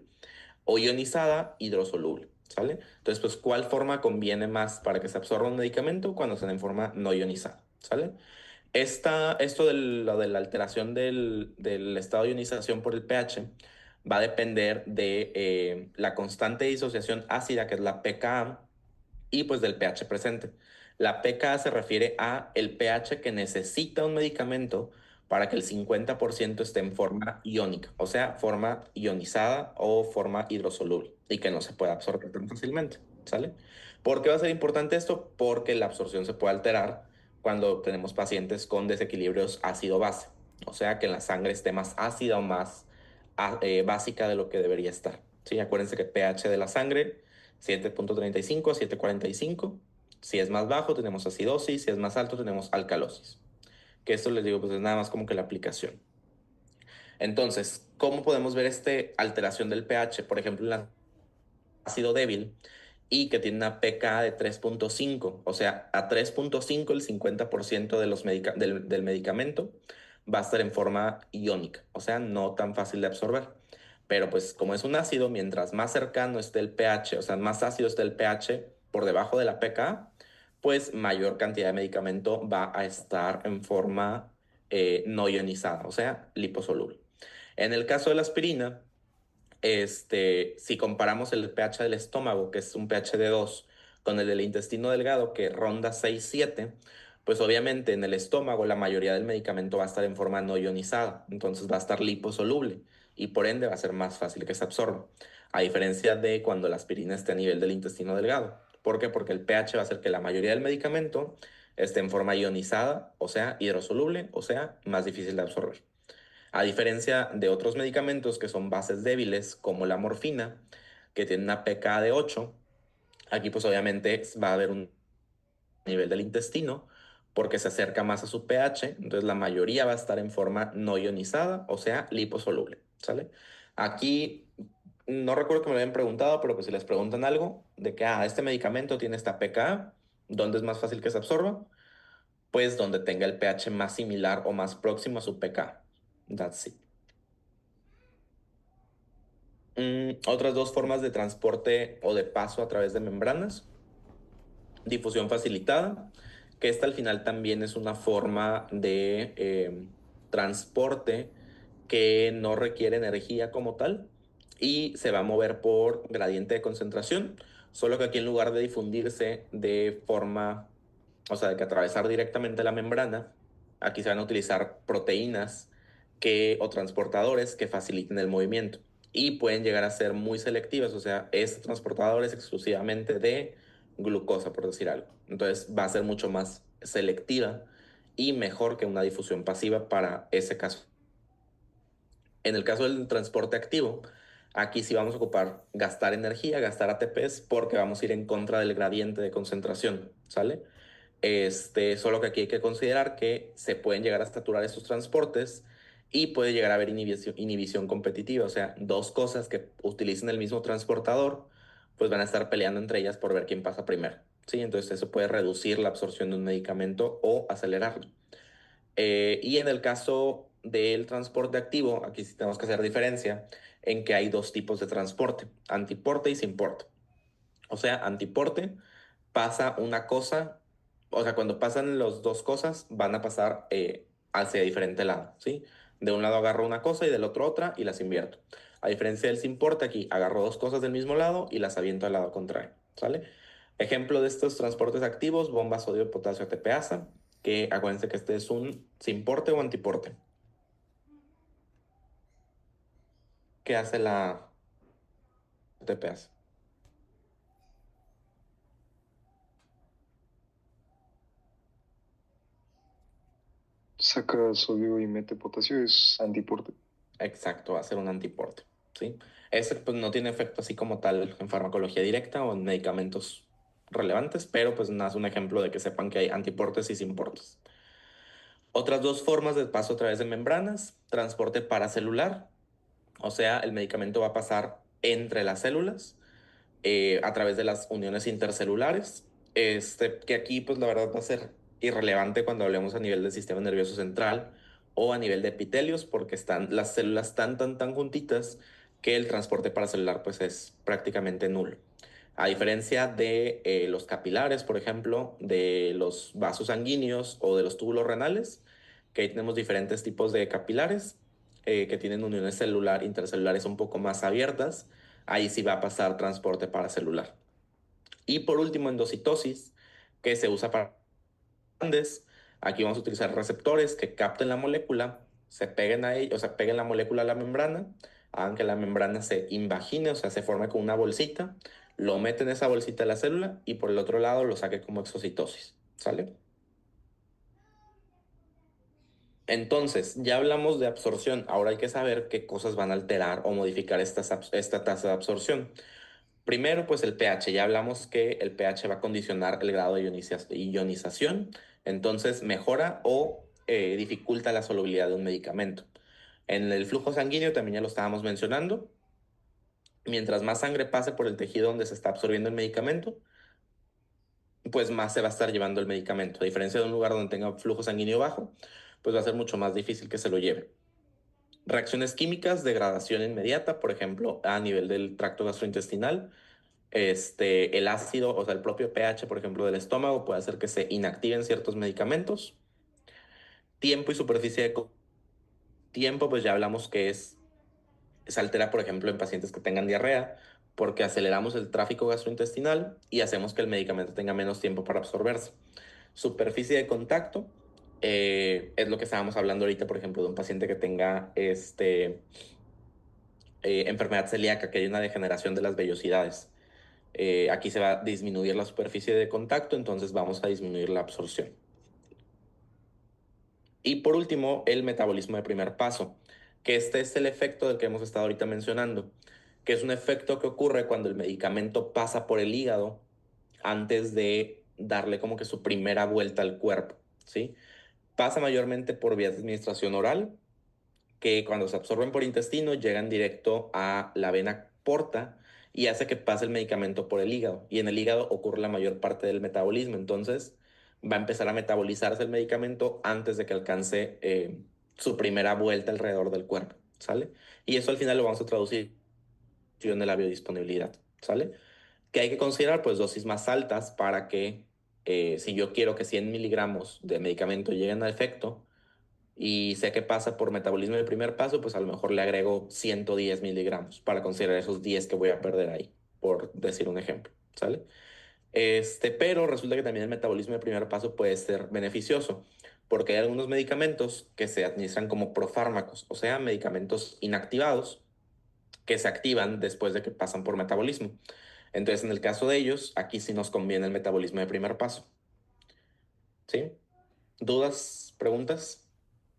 o ionizada hidrosoluble, ¿sale? Entonces, pues, ¿cuál forma conviene más para que se absorba un medicamento cuando estén en forma no ionizada, ¿sale? Esto lo de la alteración del estado de ionización por el pH va a depender de la constante de disociación ácida, que es la pKa, y pues del pH presente. La pKa se refiere a el pH que necesita un medicamento para que el 50% esté en forma iónica, o sea, forma ionizada o forma hidrosoluble, y que no se pueda absorber tan fácilmente, ¿sale? ¿Por qué va a ser importante esto? Porque la absorción se puede alterar cuando tenemos pacientes con desequilibrios ácido-base, o sea, que la sangre esté más ácida o más básica de lo que debería estar, ¿sí? Acuérdense que pH de la sangre 7.35 a 7.45. Si es más bajo, tenemos acidosis. Si es más alto, tenemos alcalosis. Que esto les digo, pues es nada más como que la aplicación. Entonces, ¿cómo podemos ver esta alteración del pH? Por ejemplo, en el ácido débil y que tiene una pKa de 3.5. O sea, a 3.5 el 50% del medicamento va a estar en forma iónica. O sea, no tan fácil de absorber. Pero pues como es un ácido, mientras más cercano esté el pH, o sea, más ácido esté el pH por debajo de la pKa, pues mayor cantidad de medicamento va a estar en forma no ionizada, o sea, liposoluble. En el caso de la aspirina, si comparamos el pH del estómago, que es un pH de 2, con el del intestino delgado, que ronda 6-7, pues obviamente en el estómago la mayoría del medicamento va a estar en forma no ionizada, entonces va a estar liposoluble y por ende va a ser más fácil que se absorba, a diferencia de cuando la aspirina esté a nivel del intestino delgado. ¿Por qué? Porque el pH va a hacer que la mayoría del medicamento esté en forma ionizada, o sea, hidrosoluble, o sea, más difícil de absorber. A diferencia de otros medicamentos que son bases débiles, como la morfina, que tiene una pKa de 8, aquí pues obviamente va a haber un nivel del intestino porque se acerca más a su pH, entonces la mayoría va a estar en forma no ionizada, o sea, liposoluble, ¿sale? Aquí no recuerdo que me lo habían preguntado, pero pues si les preguntan algo de que este medicamento tiene esta pKa, ¿dónde es más fácil que se absorba? Pues donde tenga el pH más similar o más próximo a su pKa. That's it. Otras dos formas de transporte o de paso a través de membranas. Difusión facilitada, que esta al final también es una forma de transporte que no requiere energía como tal y se va a mover por gradiente de concentración, solo que aquí en lugar de difundirse de forma, o sea, de que atravesar directamente la membrana, aquí se van a utilizar proteínas o transportadores que faciliten el movimiento y pueden llegar a ser muy selectivas, o sea, este transportador es exclusivamente de glucosa, por decir algo. Entonces va a ser mucho más selectiva y mejor que una difusión pasiva para ese caso. En el caso del transporte activo, aquí sí vamos a ocupar gastar energía, gastar ATPs, porque vamos a ir en contra del gradiente de concentración, ¿sale? Solo que aquí hay que considerar que se pueden llegar a saturar estos transportes y puede llegar a haber inhibición competitiva, o sea, dos cosas que utilicen el mismo transportador, pues van a estar peleando entre ellas por ver quién pasa primero, ¿sí? Entonces eso puede reducir la absorción de un medicamento o acelerarlo. Y en el caso del transporte activo, aquí sí tenemos que hacer diferencia en que hay dos tipos de transporte, antiporte y sin porte. O sea, antiporte pasa una cosa, o sea, cuando pasan las dos cosas, van a pasar hacia diferente lado, ¿sí? De un lado agarro una cosa y del otro otra y las invierto. A diferencia del sin porte, aquí agarro dos cosas del mismo lado y las aviento al lado contrario, ¿sale? Ejemplo de estos transportes activos, bomba sodio, potasio, ATPasa, que acuérdense que este es un sin porte o antiporte. ¿Qué hace la ATPasa? Saca sodio y mete potasio, es antiporte. Exacto, va a ser un antiporte, ¿sí? Ese pues no tiene efecto así como tal en farmacología directa o en medicamentos relevantes, pero pues nada, es un ejemplo de que sepan que hay antiportes y sinportes. Otras dos formas de paso a través de membranas, transporte paracelular, o sea, el medicamento va a pasar entre las células a través de las uniones intercelulares, que aquí pues la verdad va a ser irrelevante cuando hablemos a nivel del sistema nervioso central o a nivel de epitelios, porque están las células tan juntitas que el transporte paracelular pues es prácticamente nulo. A diferencia de los capilares, por ejemplo, de los vasos sanguíneos o de los túbulos renales, que ahí tenemos diferentes tipos de capilares que tienen uniones intercelulares un poco más abiertas, ahí sí va a pasar transporte paracelular. Y por último, endocitosis, que se usa para grandes. Aquí vamos a utilizar receptores que capten la molécula, se peguen a ella, o sea, peguen la molécula a la membrana, hagan que la membrana se invagine, o sea, se forme con una bolsita, lo meten en esa bolsita de la célula y por el otro lado lo saque como exocitosis, ¿sale? Entonces, ya hablamos de absorción, ahora hay que saber qué cosas van a alterar o modificar esta tasa de absorción. Primero, pues el pH. Ya hablamos que el pH va a condicionar el grado de ionización, entonces mejora o dificulta la solubilidad de un medicamento. En el flujo sanguíneo también ya lo estábamos mencionando. Mientras más sangre pase por el tejido donde se está absorbiendo el medicamento, pues más se va a estar llevando el medicamento. A diferencia de un lugar donde tenga flujo sanguíneo bajo, pues va a ser mucho más difícil que se lo lleve. Reacciones químicas, degradación inmediata, por ejemplo, a nivel del tracto gastrointestinal. El ácido, o sea, el propio pH, por ejemplo, del estómago puede hacer que se inactiven ciertos medicamentos. Tiempo y superficie de tiempo, pues ya hablamos que se altera, por ejemplo, en pacientes que tengan diarrea, porque aceleramos el tráfico gastrointestinal y hacemos que el medicamento tenga menos tiempo para absorberse. Superficie de contacto, es lo que estábamos hablando ahorita, por ejemplo, de un paciente que tenga enfermedad celíaca, que hay una degeneración de las vellosidades. Aquí se va a disminuir la superficie de contacto, entonces vamos a disminuir la absorción. Y por último, el metabolismo de primer paso, que este es el efecto del que hemos estado ahorita mencionando, que es un efecto que ocurre cuando el medicamento pasa por el hígado antes de darle como que su primera vuelta al cuerpo, ¿sí? Pasa mayormente por vías de administración oral, que cuando se absorben por intestino llegan directo a la vena porta y hace que pase el medicamento por el hígado. Y en el hígado ocurre la mayor parte del metabolismo. Entonces va a empezar a metabolizarse el medicamento antes de que alcance su primera vuelta alrededor del cuerpo, ¿sale? Y eso al final lo vamos a traducir en la biodisponibilidad, ¿sale? Que hay que considerar pues dosis más altas para que si yo quiero que 100 miligramos de medicamento lleguen a efecto, y sé que pasa por metabolismo de primer paso, pues a lo mejor le agrego 110 miligramos para considerar esos 10 que voy a perder ahí, por decir un ejemplo, ¿sale? Pero resulta que también el metabolismo de primer paso puede ser beneficioso, porque hay algunos medicamentos que se administran como profármacos, o sea, medicamentos inactivados que se activan después de que pasan por metabolismo. Entonces, en el caso de ellos, aquí sí nos conviene el metabolismo de primer paso, ¿sí? ¿Dudas, preguntas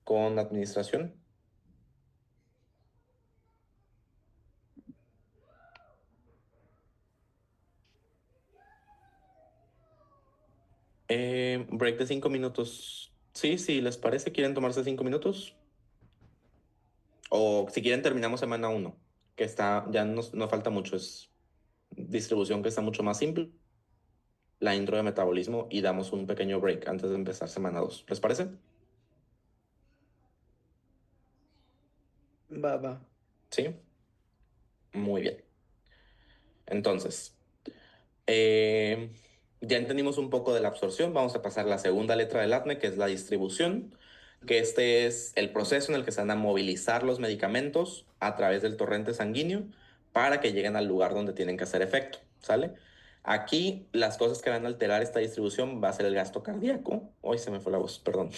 con administración? Break de 5 minutos. Sí, sí, ¿les parece? ¿Quieren tomarse 5 minutos? O si quieren terminamos semana uno, que está, ya no falta mucho, es distribución que está mucho más simple, la intro de metabolismo y damos un pequeño break antes de empezar semana 2. ¿Les parece? Va. Sí. Muy bien. Entonces, eh, ya entendimos un poco de la absorción. Vamos a pasar a la segunda letra del ADME, que es la distribución, que este es el proceso en el que se van a movilizar los medicamentos a través del torrente sanguíneo para que lleguen al lugar donde tienen que hacer efecto, ¿sale? Aquí las cosas que van a alterar esta distribución va a ser el gasto cardíaco. Hoy se me fue la voz, perdón.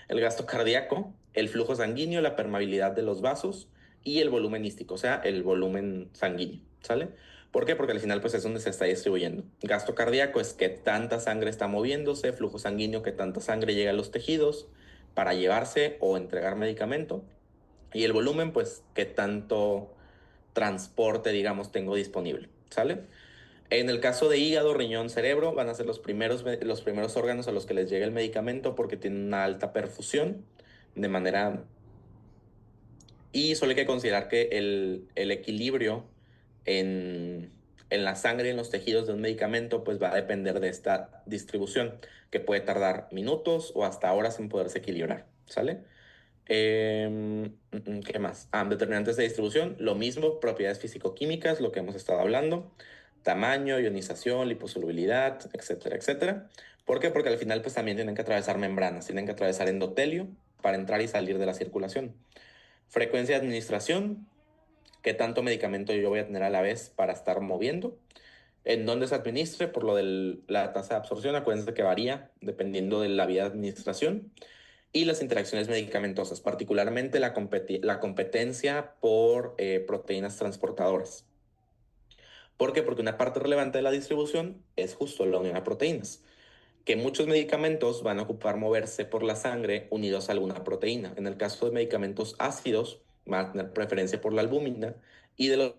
El gasto cardíaco, el flujo sanguíneo, la permeabilidad de los vasos y el volumen ístico, o sea, el volumen sanguíneo, ¿sale? ¿Por qué? Porque al final pues es donde se está distribuyendo. Gasto cardíaco es que tanta sangre está moviéndose, flujo sanguíneo que tanta sangre llega a los tejidos para llevarse o entregar medicamento. Y el volumen pues que tanto transporte, digamos, tengo disponible, ¿sale? En el caso de hígado, riñón, cerebro, van a ser los primeros órganos a los que les llega el medicamento porque tienen una alta perfusión de manera. Y solo hay que considerar que el equilibrio en la sangre y en los tejidos de un medicamento pues va a depender de esta distribución, que puede tardar minutos o hasta horas en poderse equilibrar, ¿sale? ¿Qué más? Determinantes de distribución, lo mismo, propiedades físico-químicas, lo que hemos estado hablando, tamaño, ionización, liposolubilidad, etcétera, etcétera. ¿Por qué? Porque al final pues también tienen que atravesar membranas, tienen que atravesar endotelio para entrar y salir de la circulación. Frecuencia de administración, qué tanto medicamento yo voy a tener a la vez para estar moviendo. En dónde se administre, por lo de la tasa de absorción, acuérdense que varía dependiendo de la vía de administración. Y las interacciones medicamentosas, particularmente la competencia por proteínas transportadoras. ¿Por qué? Porque una parte relevante de la distribución es justo la unión a proteínas, que muchos medicamentos van a ocupar moverse por la sangre unidos a alguna proteína. En el caso de medicamentos ácidos, van a tener preferencia por la albúmina y de los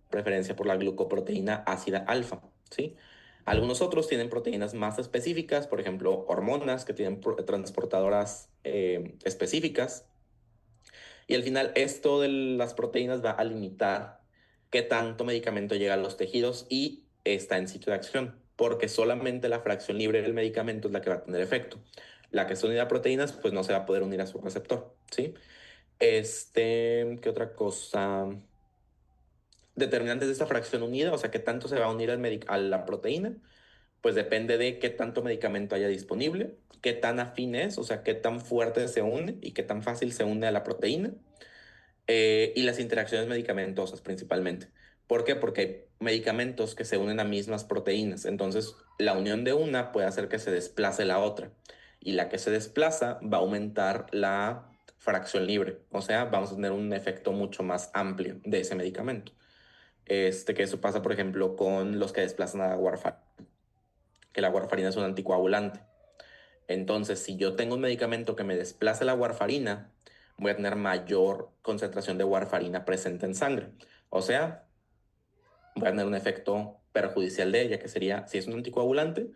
preferencia por la glucoproteína ácida alfa, ¿sí? Algunos otros tienen proteínas más específicas, por ejemplo, hormonas que tienen transportadoras específicas. Y al final esto de las proteínas va a limitar qué tanto medicamento llega a los tejidos y está en sitio de acción, porque solamente la fracción libre del medicamento es la que va a tener efecto. La que está unida a proteínas, pues no se va a poder unir a su receptor, ¿sí? ¿Qué otra cosa? Determinantes de esta fracción unida, o sea, qué tanto se va a unir a la proteína, pues depende de qué tanto medicamento haya disponible, qué tan afín es, o sea, qué tan fuerte se une y qué tan fácil se une a la proteína, y las interacciones medicamentosas principalmente. ¿Por qué? Porque hay medicamentos que se unen a mismas proteínas, entonces la unión de una puede hacer que se desplace la otra, y la que se desplaza va a aumentar la fracción libre, o sea, vamos a tener un efecto mucho más amplio de ese medicamento. Que eso pasa, por ejemplo, con los que desplazan a la warfarina, que la warfarina es un anticoagulante. Entonces, si yo tengo un medicamento que me desplace la warfarina, voy a tener mayor concentración de warfarina presente en sangre. O sea, voy a tener un efecto perjudicial de ella, que sería, si es un anticoagulante,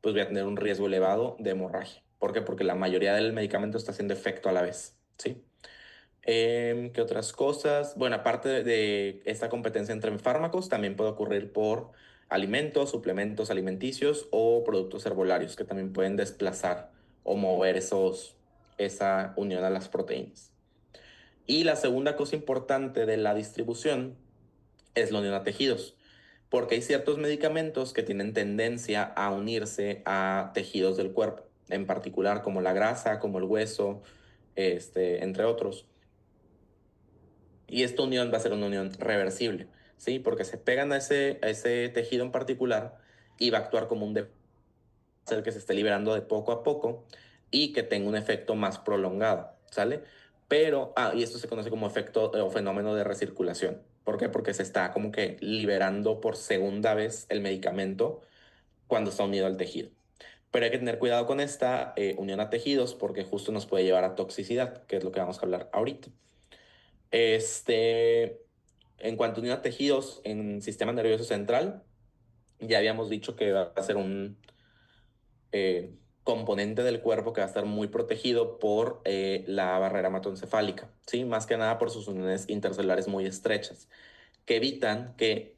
pues voy a tener un riesgo elevado de hemorragia. ¿Por qué? Porque la mayoría del medicamento está haciendo efecto a la vez, ¿sí? ¿Qué otras cosas? Bueno, aparte de esta competencia entre fármacos, también puede ocurrir por alimentos, suplementos alimenticios o productos herbolarios que también pueden desplazar o mover esa unión a las proteínas. Y la segunda cosa importante de la distribución es la unión a tejidos, porque hay ciertos medicamentos que tienen tendencia a unirse a tejidos del cuerpo, en particular como la grasa, como el hueso, entre otros. Y esta unión va a ser una unión reversible, ¿sí? Porque se pegan a ese tejido en particular y va a actuar como hacer que se esté liberando de poco a poco y que tenga un efecto más prolongado, ¿sale? Pero, y esto se conoce como efecto o fenómeno de recirculación. ¿Por qué? Porque se está como que liberando por segunda vez el medicamento cuando está unido al tejido. Pero hay que tener cuidado con esta unión a tejidos porque justo nos puede llevar a toxicidad, que es lo que vamos a hablar ahorita. En cuanto a unión a tejidos en sistema nervioso central, ya habíamos dicho que va a ser un componente del cuerpo que va a estar muy protegido por la barrera hematoencefálica, ¿sí? Más que nada por sus uniones intercelulares muy estrechas, que evitan que,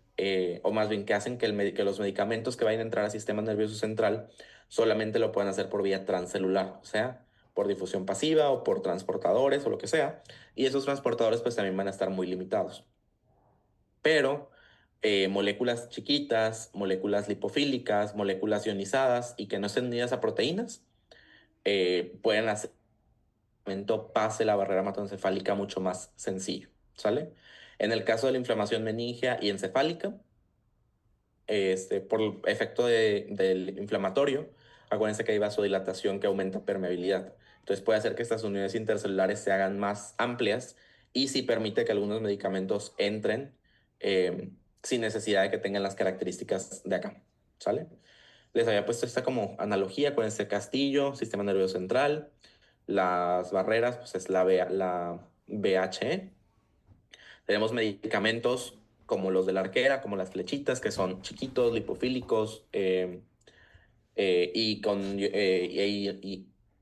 o más bien que hacen que los medicamentos que vayan a entrar al sistema nervioso central solamente lo puedan hacer por vía transcelular, o sea, por difusión pasiva o por transportadores o lo que sea, y esos transportadores pues también van a estar muy limitados. Pero moléculas chiquitas, moléculas lipofílicas, moléculas ionizadas y que no estén unidas a proteínas, pueden hacer que el medicamento pase la barrera hematoencefálica mucho más sencillo, ¿sale? En el caso de la inflamación meningia y encefálica, por el efecto del inflamatorio, acuérdense que hay vasodilatación que aumenta permeabilidad. Entonces puede hacer que estas uniones intercelulares se hagan más amplias y sí permite que algunos medicamentos entren eh, sin necesidad de que tengan las características de acá, ¿sale? Les había puesto esta como analogía con este castillo, sistema nervioso central. Las barreras, pues es la BHE. Tenemos medicamentos como los de la arquera, como las flechitas, que son chiquitos, lipofílicos y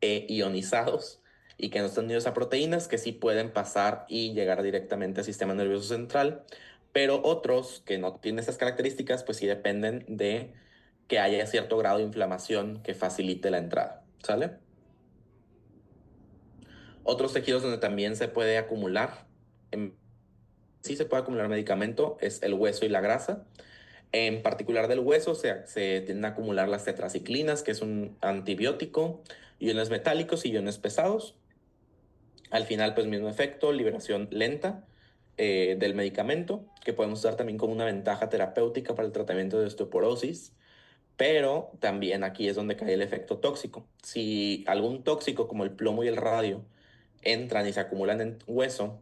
ionizados y que no están unidos a proteínas, que sí pueden pasar y llegar directamente al sistema nervioso central, pero otros que no tienen esas características, pues sí dependen de que haya cierto grado de inflamación que facilite la entrada, ¿sale? Otros tejidos donde también se puede acumular, sí se puede acumular medicamento, es el hueso y la grasa. En particular del hueso se tienden a acumular las tetraciclinas, que es un antibiótico, iones metálicos y iones pesados. Al final, pues mismo efecto, liberación lenta del medicamento, que podemos usar también como una ventaja terapéutica para el tratamiento de osteoporosis. Pero también aquí es donde cae el efecto tóxico. Si algún tóxico como el plomo y el radio entran y se acumulan en hueso,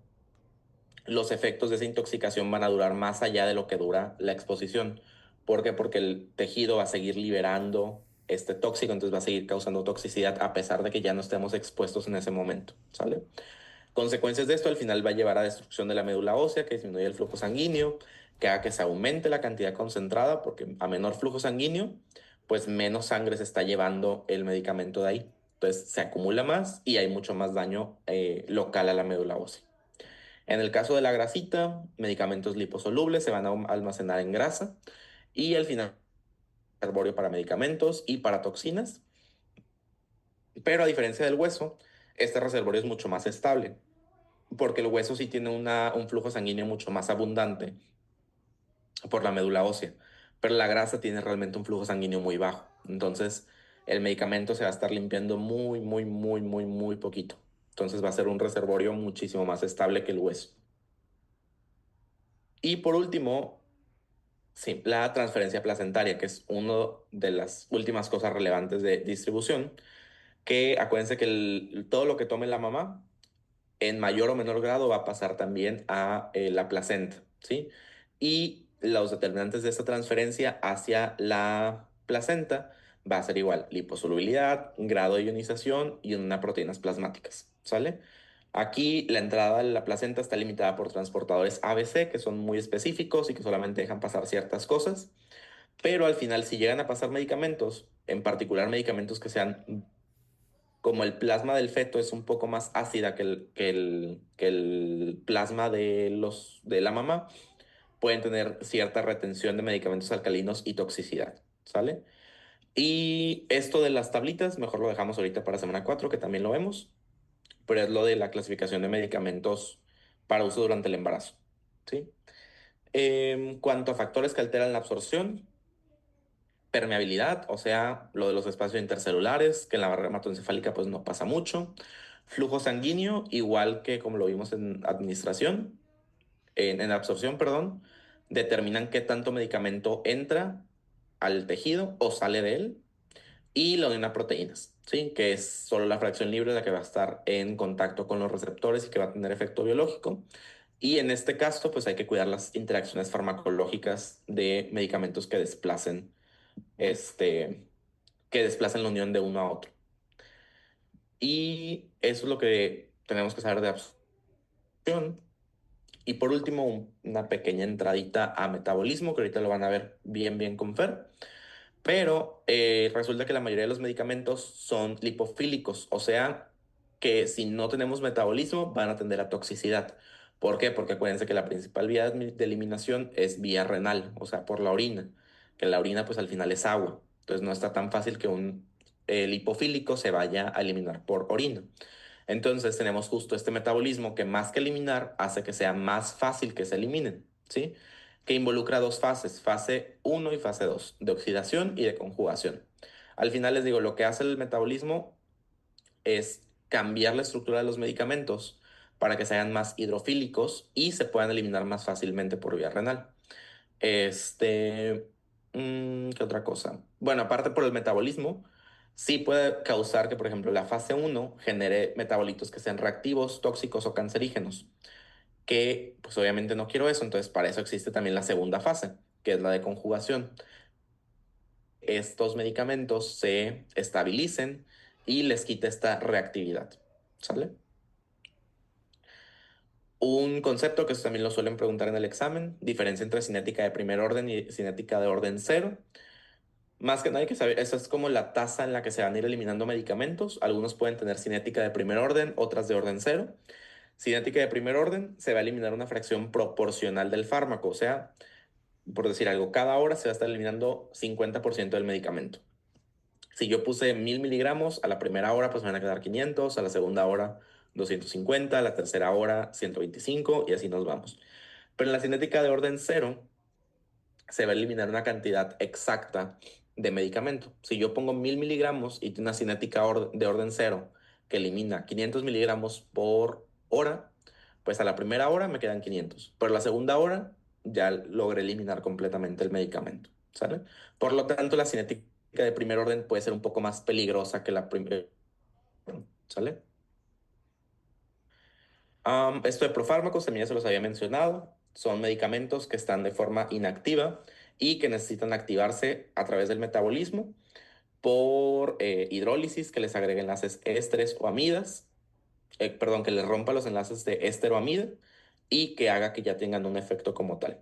los efectos de esa intoxicación van a durar más allá de lo que dura la exposición. ¿Por qué? Porque el tejido va a seguir liberando este tóxico, entonces va a seguir causando toxicidad a pesar de que ya no estemos expuestos en ese momento, ¿sale? Consecuencias de esto al final va a llevar a destrucción de la médula ósea, que disminuye el flujo sanguíneo, que haga que se aumente la cantidad concentrada, porque a menor flujo sanguíneo, pues menos sangre se está llevando el medicamento de ahí. Entonces se acumula más y hay mucho más daño local a la médula ósea. En el caso de la grasita, medicamentos liposolubles se van a almacenar en grasa y al final reservorio para medicamentos y para toxinas. Pero a diferencia del hueso, este reservorio es mucho más estable porque el hueso sí tiene un flujo sanguíneo mucho más abundante por la médula ósea, pero la grasa tiene realmente un flujo sanguíneo muy bajo. Entonces, el medicamento se va a estar limpiando muy, muy, muy, muy, muy poquito. Entonces va a ser un reservorio muchísimo más estable que el hueso. Y por último, sí, la transferencia placentaria, que es una de las últimas cosas relevantes de distribución, que acuérdense que todo lo que tome la mamá, en mayor o menor grado, va a pasar también a la placenta, ¿sí? Y los determinantes de esta transferencia hacia la placenta va a ser igual, liposolubilidad, grado de ionización y unas proteínas plasmáticas, ¿sale? Aquí la entrada de la placenta está limitada por transportadores ABC, que son muy específicos y que solamente dejan pasar ciertas cosas, pero al final si llegan a pasar medicamentos, en particular medicamentos que sean como el plasma del feto es un poco más ácida que el plasma de la mamá, pueden tener cierta retención de medicamentos alcalinos y toxicidad, ¿sale? Y esto de las tablitas, mejor lo dejamos ahorita para semana 4 que también lo vemos, pero es lo de la clasificación de medicamentos para uso durante el embarazo, ¿sí? En cuanto a factores que alteran la absorción, permeabilidad, o sea, lo de los espacios intercelulares, que en la barrera hematoencefálica pues no pasa mucho. Flujo sanguíneo, igual que como lo vimos en administración, en absorción, perdón, determinan qué tanto medicamento entra al tejido o sale de él. Y la unión a proteínas, ¿sí? Que es solo la fracción libre la que va a estar en contacto con los receptores y que va a tener efecto biológico. Y en este caso, pues hay que cuidar las interacciones farmacológicas de medicamentos que desplacen este, que desplacen la unión de uno a otro. Y eso es lo que tenemos que saber de absorción. Y por último, una pequeña entradita a metabolismo, que ahorita lo van a ver bien con Fer. Pero resulta que la mayoría de los medicamentos son lipofílicos, o sea, que si no tenemos metabolismo van a tender a toxicidad. ¿Por qué? Porque acuérdense que la principal vía de eliminación es vía renal, o sea, por la orina, que la orina pues al final es agua. Entonces no está tan fácil que un lipofílico se vaya a eliminar por orina. Entonces tenemos justo este metabolismo que más que eliminar hace que sea más fácil que se eliminen, ¿sí? Que involucra dos fases, fase uno y fase 2 de oxidación y de conjugación. Al final les digo, lo que hace el metabolismo es cambiar la estructura de los medicamentos para que sean más hidrofílicos y se puedan eliminar más fácilmente por vía renal. ¿Qué otra cosa? Bueno, aparte por el metabolismo, sí puede causar que, por ejemplo, la fase uno genere metabolitos que sean reactivos, tóxicos o cancerígenos, que pues obviamente no quiero eso, entonces para eso existe también la segunda fase, que es la de conjugación. Estos medicamentos se estabilicen y les quita esta reactividad, ¿sale? Un concepto que eso también lo suelen preguntar en el examen, diferencia entre cinética de primer orden y cinética de orden cero. Más que nada hay que saber, esa es como la tasa en la que se van a ir eliminando medicamentos. Algunos pueden tener cinética de primer orden, otras de orden cero. Cinética de primer orden se va a eliminar una fracción proporcional del fármaco, o sea, por decir algo, cada hora se va a estar eliminando 50% del medicamento. Si yo puse 1000 miligramos, a la primera hora pues me van a quedar 500, a la segunda hora 250, a la tercera hora 125 y así nos vamos. Pero en la cinética de orden cero se va a eliminar una cantidad exacta de medicamento. Si yo pongo 1000 miligramos y tiene una cinética de orden cero que elimina 500 miligramos por hora, pues a la primera hora me quedan 500. Pero a la segunda hora ya logré eliminar completamente el medicamento, ¿sale? Por lo tanto, la cinética de primer orden puede ser un poco más peligrosa que la primera, ¿sale? Esto de profármacos también ya se los había mencionado. Son medicamentos que están de forma inactiva y que necesitan activarse a través del metabolismo por hidrólisis que les agregue enlaces ésteres o amidas, perdón, que les rompa los enlaces de éster o amida y que haga que ya tengan un efecto como tal.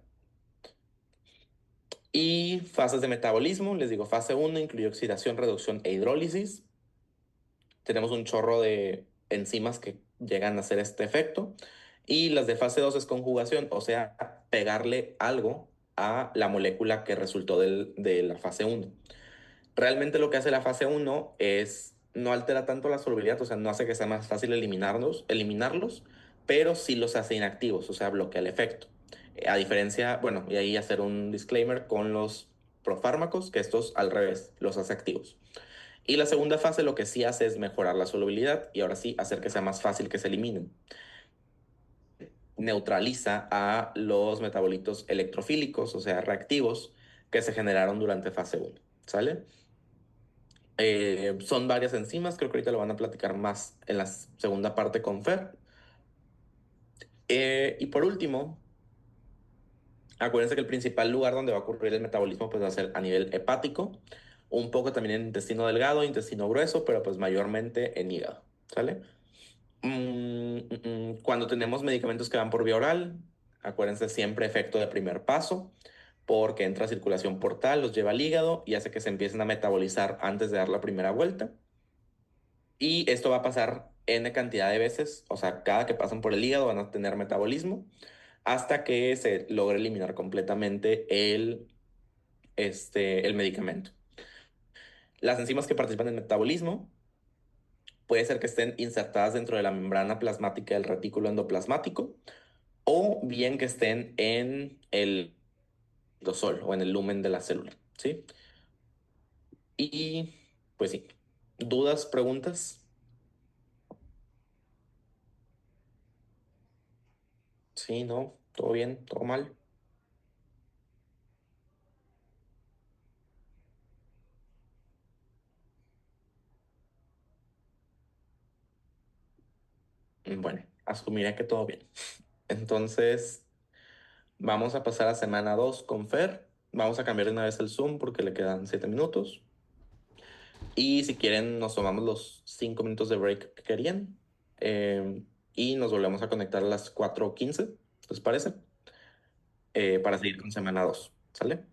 Y fases de metabolismo, les digo, fase 1 incluye oxidación, reducción e hidrólisis. Tenemos un chorro de enzimas que llegan a hacer este efecto. Y las de fase 2 es conjugación, o sea, pegarle algo a la molécula que resultó de la fase 1. Realmente lo que hace la fase 1 es no altera tanto la solubilidad, o sea, no hace que sea más fácil eliminarlos, pero sí los hace inactivos, o sea, bloquea el efecto. A diferencia, bueno, y ahí hacer un disclaimer con los profármacos, que estos al revés, los hace activos. Y la segunda fase lo que sí hace es mejorar la solubilidad y ahora sí hacer que sea más fácil que se eliminen. Neutraliza a los metabolitos electrofílicos, o sea, reactivos, que se generaron durante fase 1, ¿sale? Son varias enzimas, creo que ahorita lo van a platicar más en la segunda parte con Fer. Y por último, acuérdense que el principal lugar donde va a ocurrir el metabolismo pues va a ser a nivel hepático, un poco también en intestino delgado, intestino grueso, pero pues mayormente en hígado, ¿sale? Cuando tenemos medicamentos que van por vía oral, acuérdense siempre efecto de primer paso, porque entra a circulación portal, los lleva al hígado y hace que se empiecen a metabolizar antes de dar la primera vuelta. Y esto va a pasar N cantidad de veces, o sea, cada que pasan por el hígado van a tener metabolismo hasta que se logre eliminar completamente el medicamento. Las enzimas que participan en el metabolismo puede ser que estén insertadas dentro de la membrana plasmática del retículo endoplasmático o bien que estén en el citosol o en el lumen de la célula, ¿sí? Y pues sí, ¿dudas, preguntas? Sí, ¿no? ¿Todo bien? ¿Todo mal? Bueno, asumiré que todo bien. Entonces, vamos a pasar a semana 2 con Fer. Vamos a cambiar de una vez el Zoom porque le quedan 7 minutos. Y si quieren, nos tomamos los 5 minutos de break que querían. Y nos volvemos a conectar a las 4:15, ¿les parece? Para seguir con semana 2. ¿Sale?